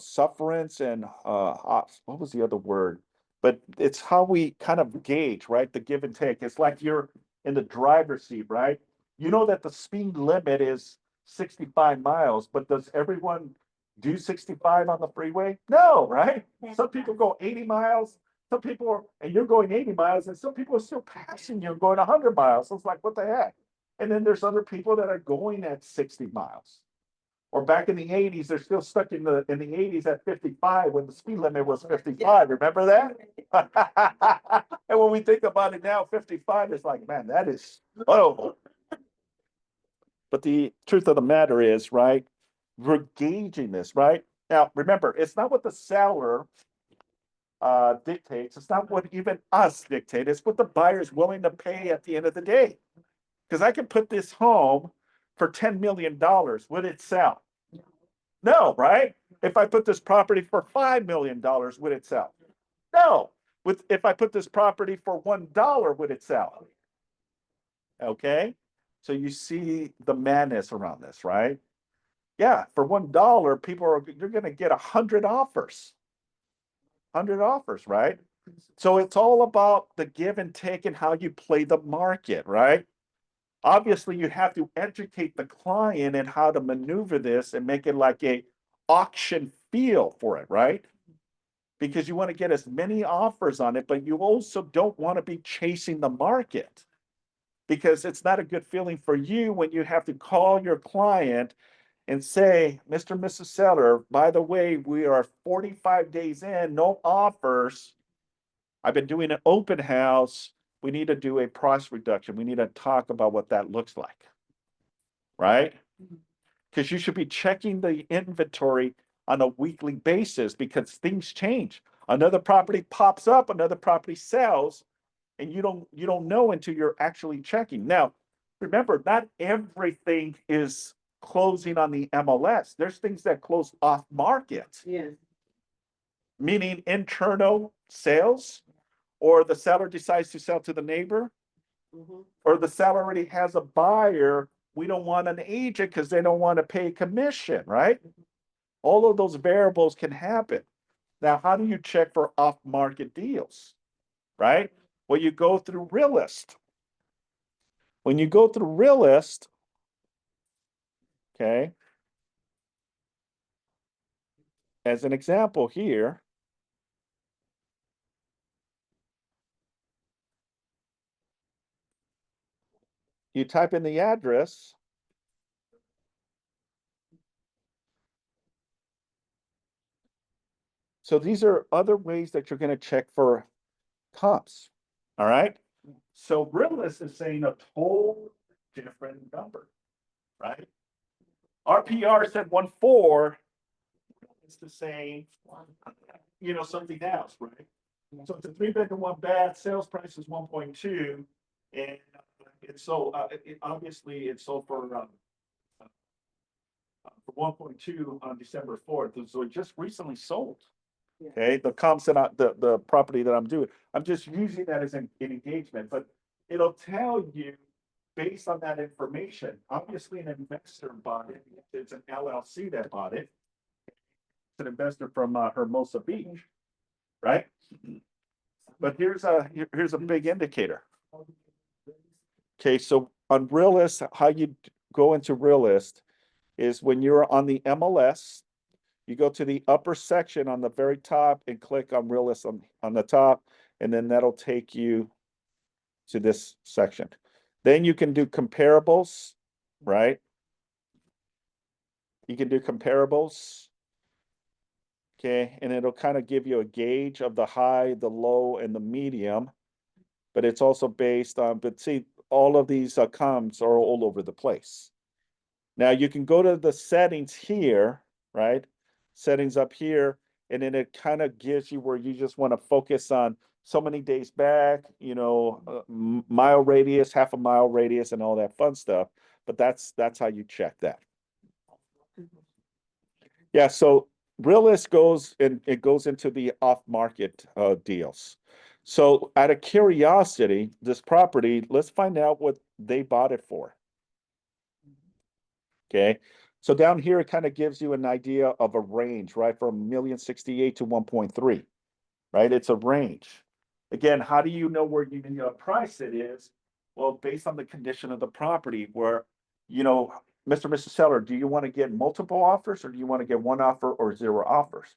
Sufferance and what was the other word? But it's how we kind of gauge, right? The give and take. It's like you're in the driver's seat, right? You know that the speed limit is 65 miles, but does everyone do 65 on the freeway? No, right? Some people go 80 miles, some people are, and you're going 80 miles, and some people are still passing you going 100 miles. So it's like, what the heck? And then there's other people that are going at 60 miles. Or back in the 80s, they're still stuck in the 80s at 55 when the speed limit was 55. Remember that? And when we think about it now, 55 is like, man, that is oh. But the truth of the matter is, right, we're gauging this, right? Now, remember, it's not what the seller dictates. It's not what even us dictate. It's what the buyer is willing to pay at the end of the day. Because I can put this home for $10 million. Would it sell? No, right? If I put this property for $5 million, would it sell? No. If I put this property for $1, would it sell? Okay. So you see the madness around this, right? Yeah, for $1, you're going to get 100 offers. 100 offers, right? So it's all about the give and take and how you play the market, right? Obviously, you have to educate the client and how to maneuver this and make it like a auction feel for it, right? Because you want to get as many offers on it, but you also don't want to be chasing the market because it's not a good feeling for you when you have to call your client and say, Mr. and Mrs. Seller, by the way, we are 45 days in, no offers. I've been doing an open house. We need to do a price reduction. We need to talk about what that looks like, right? Because you should be checking the inventory on a weekly basis because things change. Another property pops up, another property sells, and you don't know until you're actually checking. Now, remember, not everything is closing on the MLS. There's things that close off market. Yes. Meaning internal sales, or the seller decides to sell to the neighbor, or the seller already has a buyer. We don't want an agent because they don't want to pay commission, right? All of those variables can happen. Now, how do you check for off-market deals, right? Well, you go through Realist. When you go through Realist, okay, as an example here, you type in the address. So these are other ways that you're going to check for comps. All right. So Realist is saying a total different number, right? RPR said 1.4. It's the same, something else, right? So it's a 3-bedroom, 1 bath. Sales price is 1.2, and it's so obviously it's sold for 1.2 on December 4th. So it just recently sold. Okay, the comps that the property that I'm doing, I'm just using that as an engagement, but it'll tell you based on that information, obviously an investor bought it. It's an LLC that bought it. It's an investor from Hermosa Beach, right? But here's a big indicator. Okay, so on Realist, how you go into Realist is when you're on the MLS, you go to the upper section on the very top and click on Realist on the top, and then that'll take you to this section. Then you can do comparables, right? You can do comparables. Okay, and it'll kind of give you a gauge of the high, the low, and the medium. But it's also based on, but see, all of these comps are all over the place. Now you can go to the settings here, right? Settings up here, and then it kind of gives you where you just want to focus on so many days back, you know, mile radius, half a mile radius, and all that fun stuff. But that's how you check that. Yeah, so Realist goes and it goes into the off-market deals. So out of curiosity, this property, let's find out what they bought it for. Okay, so down here, it kind of gives you an idea of a range, right? From 1,068,000 to 1.3, right? It's a range. Again, how do you know where you can price it is? Well, based on the condition of the property where, you know, Mr. and Mrs. Seller, do you want to get multiple offers or do you want to get one offer or 0 offers?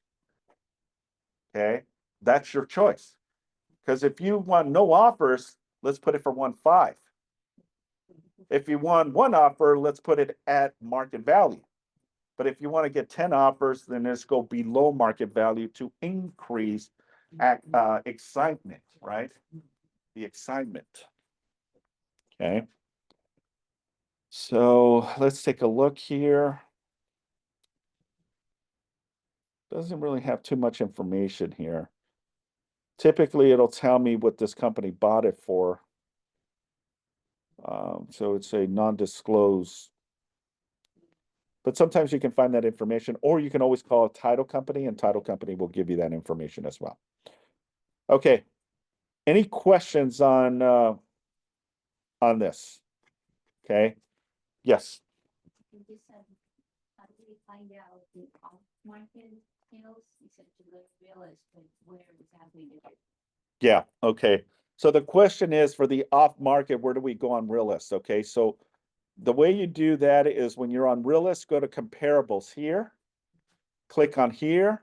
Okay, that's your choice. Because if you want no offers, let's put it for 1.5. If you want one offer, let's put it at market value. But if you want to get 10 offers, then let's go below market value to increase excitement, right? The excitement. Okay. So let's take a look here. Doesn't really have too much information here. Typically, it'll tell me what this company bought it for. So it's a non-disclosed. But sometimes you can find that information, or you can always call a title company, and title company will give you that information as well. Okay. Any questions on this? Okay. Yes. How do we find out the off-market sales? You said to look Realist, but where exactly is it? Yeah. Okay. So the question is for the off market, where do we go on Realist? Okay. So the way you do that is when you're on Realist, go to comparables here, click on here.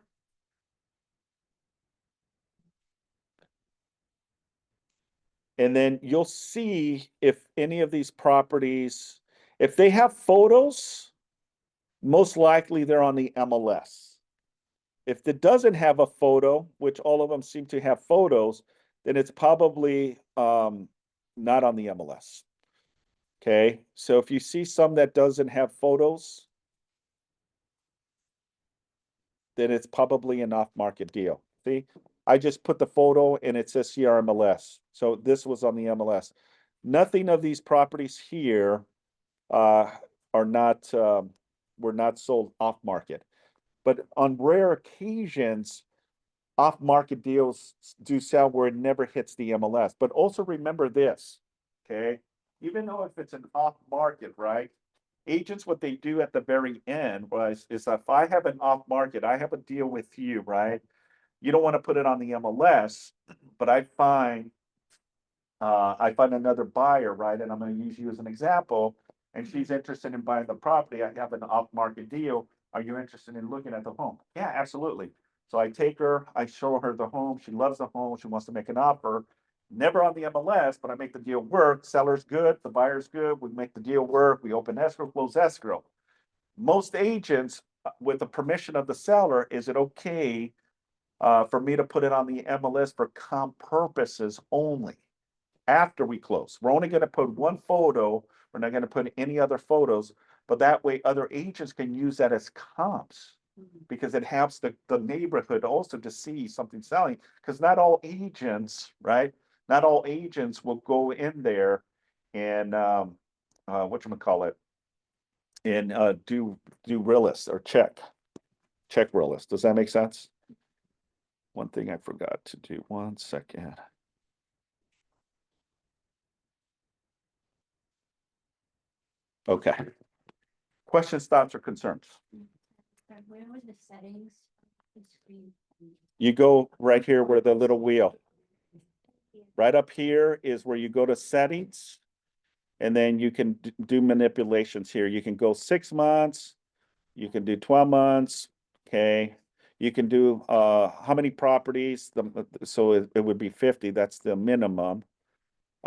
And then you'll see if any of these properties, if they have photos, most likely they're on the MLS. If it doesn't have a photo, which all of them seem to have photos, then it's probably not on the MLS. Okay, so if you see some that doesn't have photos, then it's probably an off-market deal. See, I just put the photo and it says CRMLS. So this was on the MLS. Nothing of these properties here are not were not sold off-market. But on rare occasions, off-market deals do sell where it never hits the MLS. But also remember this, okay? Even though if it's an off-market, right? Agents, what they do at the very end is if I have an off-market, I have a deal with you, right? You don't want to put it on the MLS, but I find another buyer, right? And I'm going to use you as an example. And she's interested in buying the property. I have an off-market deal. Are you interested in looking at the home? Yeah, absolutely. So I take her, I show her the home. She loves the home. She wants to make an offer. Never on the MLS, but I make the deal work. Seller's good, the buyer's good. We make the deal work. We open escrow, close escrow. Most agents, with the permission of the seller, is it okay for me to put it on the MLS for comp purposes only? After we close, we're only going to put one photo. We're not going to put any other photos, but that way other agents can use that as comps because it helps the neighborhood also to see something selling. Because not all agents, right? Not all agents will go in there and whatchamacallit, and do Realist or check Realist. Does that make sense? One thing I forgot to do. 1 second. Okay. Questions, thoughts, or concerns? Where were the settings? The screen. You go right here where the little wheel. Right up here is where you go to settings. And then you can do manipulations here. You can go 6 months. You can do 12 months. Okay. You can do how many properties? So it would be 50. That's the minimum.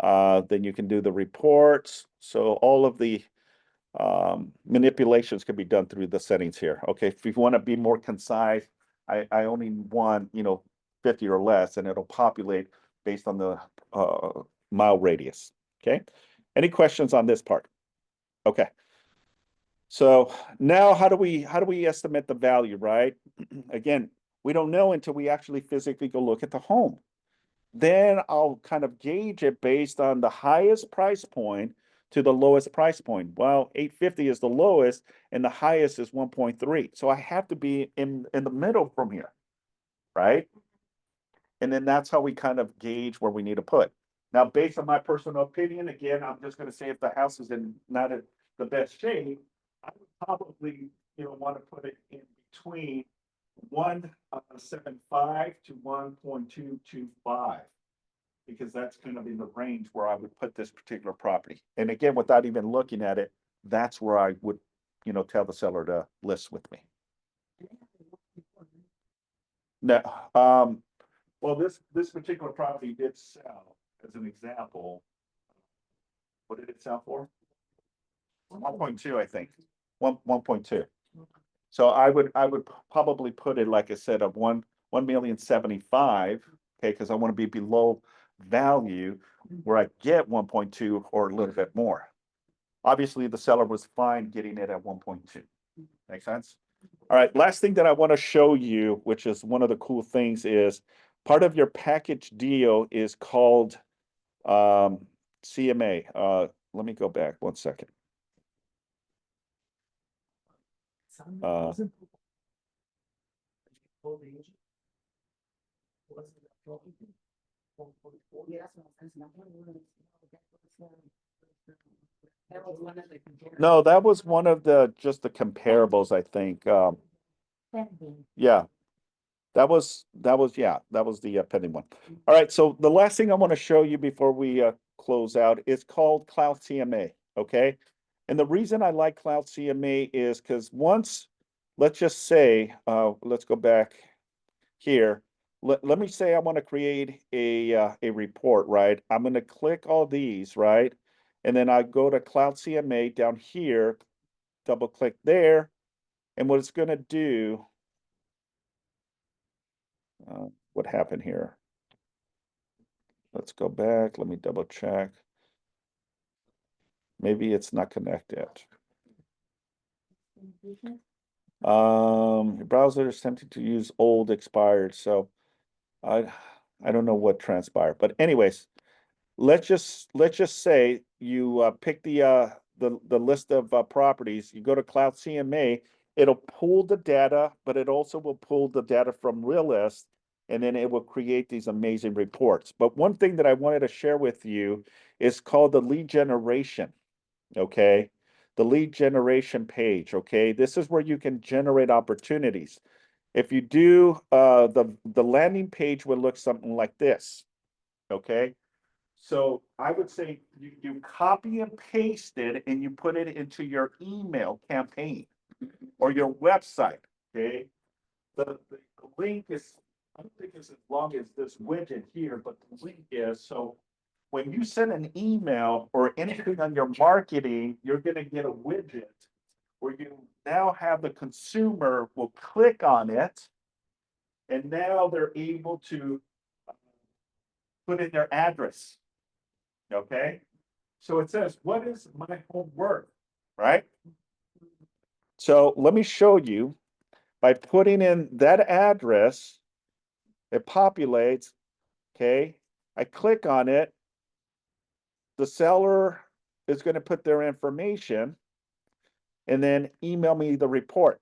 Then you can do the reports. So all of the manipulations can be done through the settings here. Okay. If you want to be more concise, I only want, 50 or less, and it'll populate based on the mile radius. Okay. Any questions on this part? Okay. So now how do we estimate the value, right? Again, we don't know until we actually physically go look at the home. Then I'll kind of gauge it based on the highest price point to the lowest price point. Well, 850 is the lowest and the highest is 1.3. So I have to be in the middle from here, right? And then that's how we kind of gauge where we need to put. Now, based on my personal opinion, again, I'm just going to say if the house is not in the best shape, I would probably, want to put it in between 1.75 to 1.225, because that's kind of in the range where I would put this particular property. And again, without even looking at it, that's where I would, tell the seller to list with me. No, well, this particular property did sell, as an example. What did it sell for? 1.2, I think. 1.2. So I would probably put it, like I said, of 1,075,000. Okay, because I want to be below value where I get 1.2 or a little bit more. Obviously, the seller was fine getting it at 1.2. Make sense? All right, last thing that I want to show you, which is one of the cool things, is part of your package deal is called CMA. Let me go back 1 second. No, that was one of just the comparables, I think. Yeah. That was the pending one. All right, so the last thing I want to show you before we close out is called Cloud CMA, okay? And the reason I like Cloud CMA is because once, let's just say, let's go back here. Let me say I want to create a report, right? I'm going to click all these, right? And then I go to Cloud CMA down here, double click there, and what it's going to do, what happened here? Let's go back. Let me double check. Maybe it's not connected. Your browser is tempted to use old expired, so I don't know what transpired. But anyways, let's just say you pick the list of properties. You go to Cloud CMA. It'll pull the data, but it also will pull the data from Realist, and then it will create these amazing reports. But one thing that I wanted to share with you is called the lead generation. Okay, the lead generation page. Okay, this is where you can generate opportunities. If you do the landing page would look something like this. Okay, so I would say you copy and paste it and you put it into your email campaign or your website. Okay, the link is, I don't think it's as long as this widget here, but the link is, so when you send an email or anything on your marketing, you're going to get a widget where you now have the consumer will click on it, and now they're able to put in their address. Okay, so it says, what is my home worth, right? So let me show you by putting in that address, it populates. Okay, I click on it. The seller is going to put their information and then email me the report.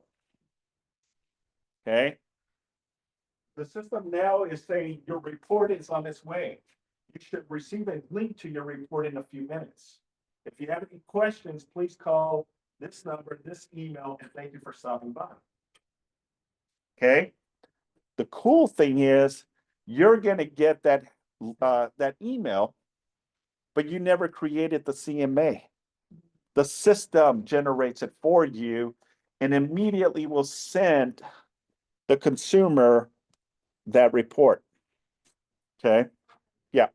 Okay. The system now is saying your report is on its way. You should receive a link to your report in a few minutes. If you have any questions, please call this number, this email, and thank you for stopping by. Okay? The cool thing is you're gonna get that that email, but you never created the CMA. The system generates it for you and immediately will send the consumer that report. Okay? Yeah.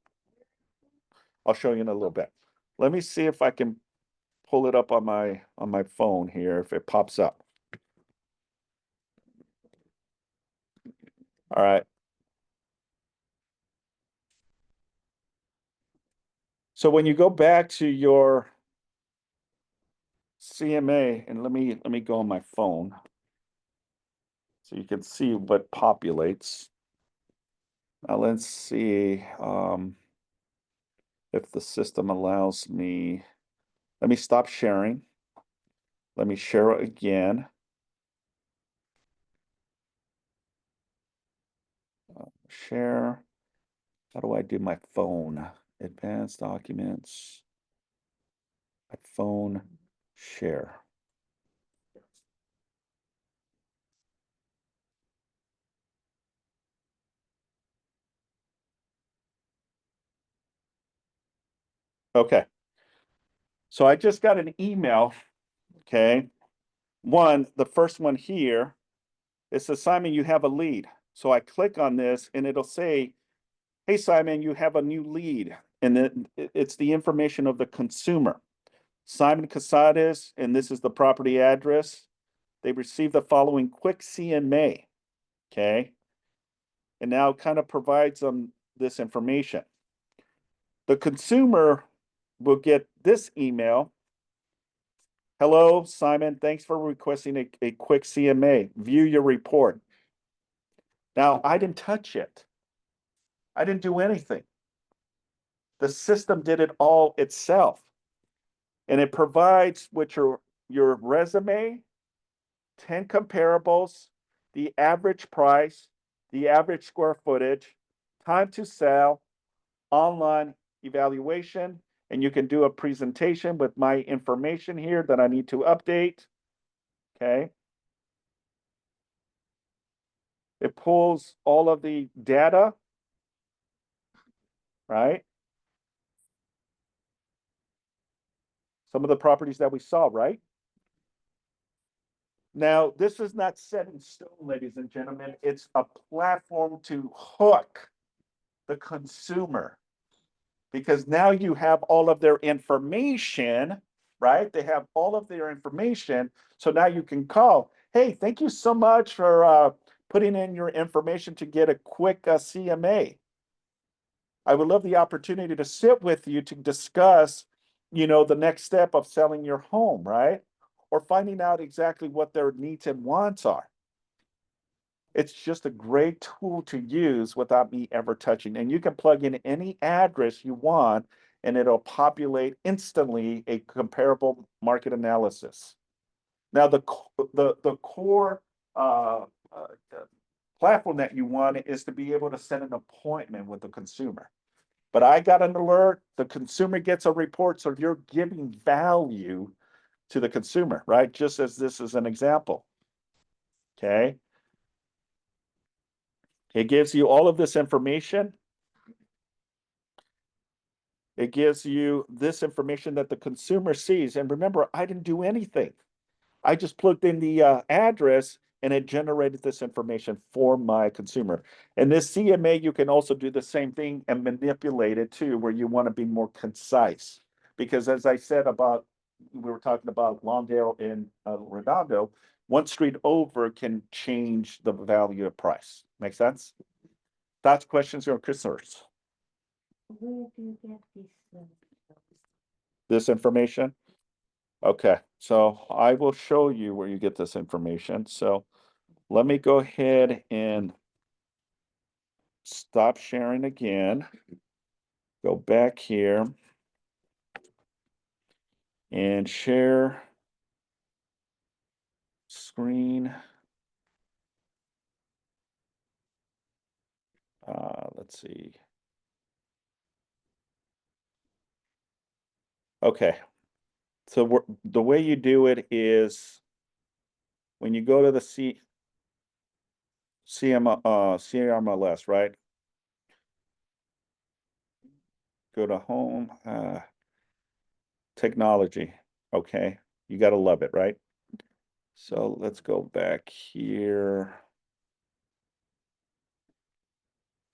I'll show you in a little bit. Let me see if I can pull it up on my phone here if it pops up. All right. So when you go back to your CMA, and let me go on my phone so you can see what populates. Now let's see if the system allows me. Let me stop sharing. Let me share it again. Share. How do I do my phone? Advanced documents. My phone. Share. Okay. So I just got an email. Okay. The first one here, it says, Simon, you have a lead. So I click on this and it'll say, hey, Simon, you have a new lead. And then it's the information of the consumer. Simon Cazares, and this is the property address. They received the following quick CMA. Okay. And now it kind of provides them this information. The consumer will get this email. Hello, Simon. Thanks for requesting a quick CMA. View your report. Now, I didn't touch it. I didn't do anything. The system did it all itself. And it provides with your resume, 10 comparables, the average price, the average square footage, time to sell, online evaluation, and you can do a presentation with my information here that I need to update. Okay. It pulls all of the data, right? Some of the properties that we saw, right? Now, this is not set in stone, ladies and gentlemen. It's a platform to hook the consumer because now you have all of their information, right? They have all of their information. So now you can call, hey, thank you so much for putting in your information to get a quick CMA. I would love the opportunity to sit with you to discuss, the next step of selling your home, right? Or finding out exactly what their needs and wants are. It's just a great tool to use without me ever touching. And you can plug in any address you want and it'll populate instantly a comparable market analysis. Now, the core platform that you want is to be able to set an appointment with the consumer. But I got an alert, the consumer gets a report, so you're giving value to the consumer, right? Just as this is an example. Okay. It gives you all of this information. It gives you this information that the consumer sees. And remember, I didn't do anything. I just plugged in the address and it generated this information for my consumer. And this CMA, you can also do the same thing and manipulate it too, where you want to be more concise. Because as I said we were talking about Lawndale and Redondo, one street over can change the value of price. Make sense? Thoughts, questions, or concerns? Where do you get This information? Okay, so I will show you where you get this information. So let me go ahead and stop sharing again. Go back here and share screen. Let's see. Okay, So the way you do it is when you go to the CMLS, right? Go to home, technology. Okay, you gotta love it, right? So let's go back here.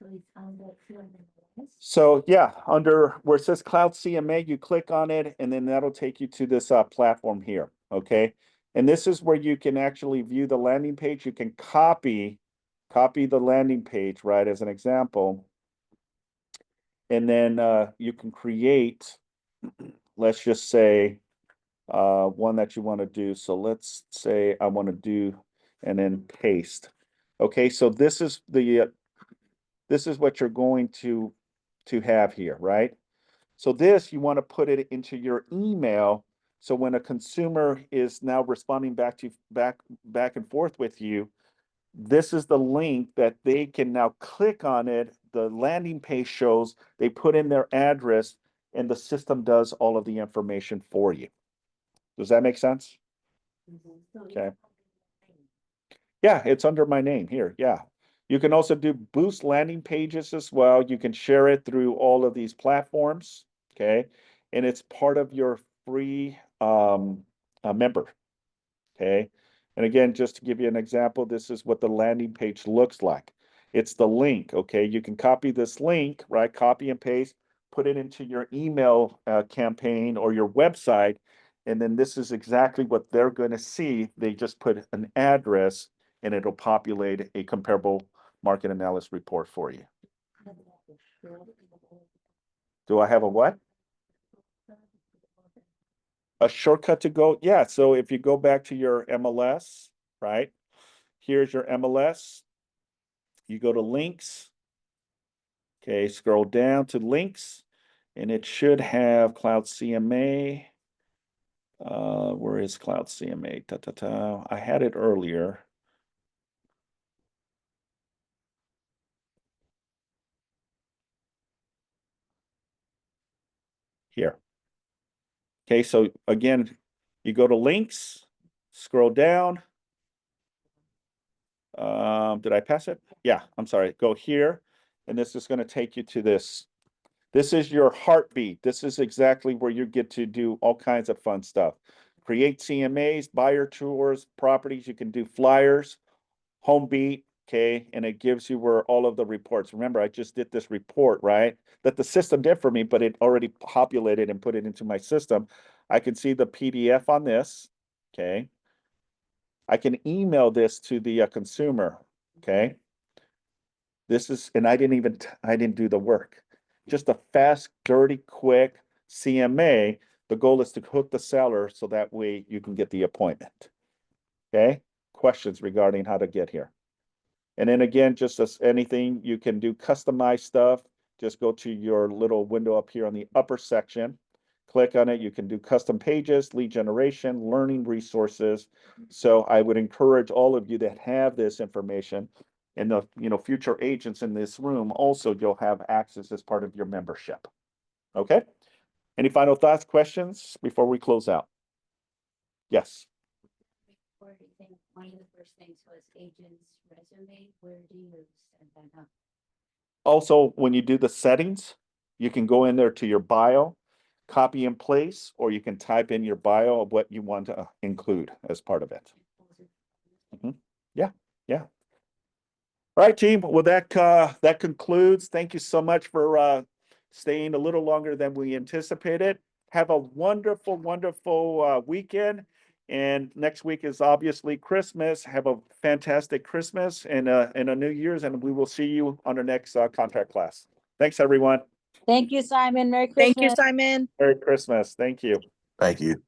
So it's on the CMA. So yeah, under where it says Cloud CMA, you click on it, and then that'll take you to this platform here. Okay, and this is where you can actually view the landing page. You can copy the landing page, right, as an example, and then you can create. Let's just say one that you want to do. So let's say I want to do, and then paste. Okay, so this is what you're going to have here, right? So this, you want to put it into your email. So when a consumer is now responding back to back and forth with you, this is the link that they can now click on it. The landing page shows, they put in their address, and the system does all of the information for you. Does that make sense? Okay. Yeah, it's under my name here. Yeah. You can also do boost landing pages as well. You can share it through all of these platforms. Okay. And it's part of your free member. Okay. And again, just to give you an example, this is what the landing page looks like. It's the link. Okay. You can copy this link, right? Copy and paste, put it into your email campaign or your website. And then this is exactly what they're going to see. They just put an address and it'll populate a comparable market analysis report for you. Do I have a what? A shortcut to go? Yeah. So if you go back to your MLS, right? Here's your MLS. You go to links. Okay, scroll down to links, and it should have Cloud CMA. Where is Cloud CMA? I had it earlier. Here. Okay, so again, you go to links, scroll down. Did I pass it? Yeah, I'm sorry. Go here, and this is going to take you to this. This is your heartbeat. This is exactly where you get to do all kinds of fun stuff. Create CMAs, buyer tours, properties. You can do flyers, home beat, okay, and it gives you where all of the reports. Remember, I just did this report, right? That the system did for me, but it already populated and put it into my system. I can see the PDF on this, okay? I can email this to the consumer, okay? This is, and I didn't do the work. Just a fast, dirty, quick CMA. The goal is to hook the seller so that way you can get the appointment. Okay? Questions regarding how to get here. And then again, just as anything, you can do customized stuff. Just go to your little window up here on the upper section. Click on it. You can do custom pages, lead generation, learning resources. So I would encourage all of you that have this information and the future agents in this room also, you'll have access as part of your membership. Okay? Any final thoughts, questions before we close out? Yes. One of the first things was agent's resume. Where do you set that up? Also, when you do the settings, you can go in there to your bio, copy and place, or you can type in your bio of what you want to include as part of it. Yeah. All right, team. Well, that concludes. Thank you so much for staying a little longer than we anticipated. Have a wonderful, wonderful weekend. And next week is obviously Christmas. Have a fantastic Christmas and a New Year's, and we will see you on our next contract class. Thanks, everyone. Thank you, Simon. Merry Thank you, Christmas. Simon. Merry Christmas. Thank you. Thank you.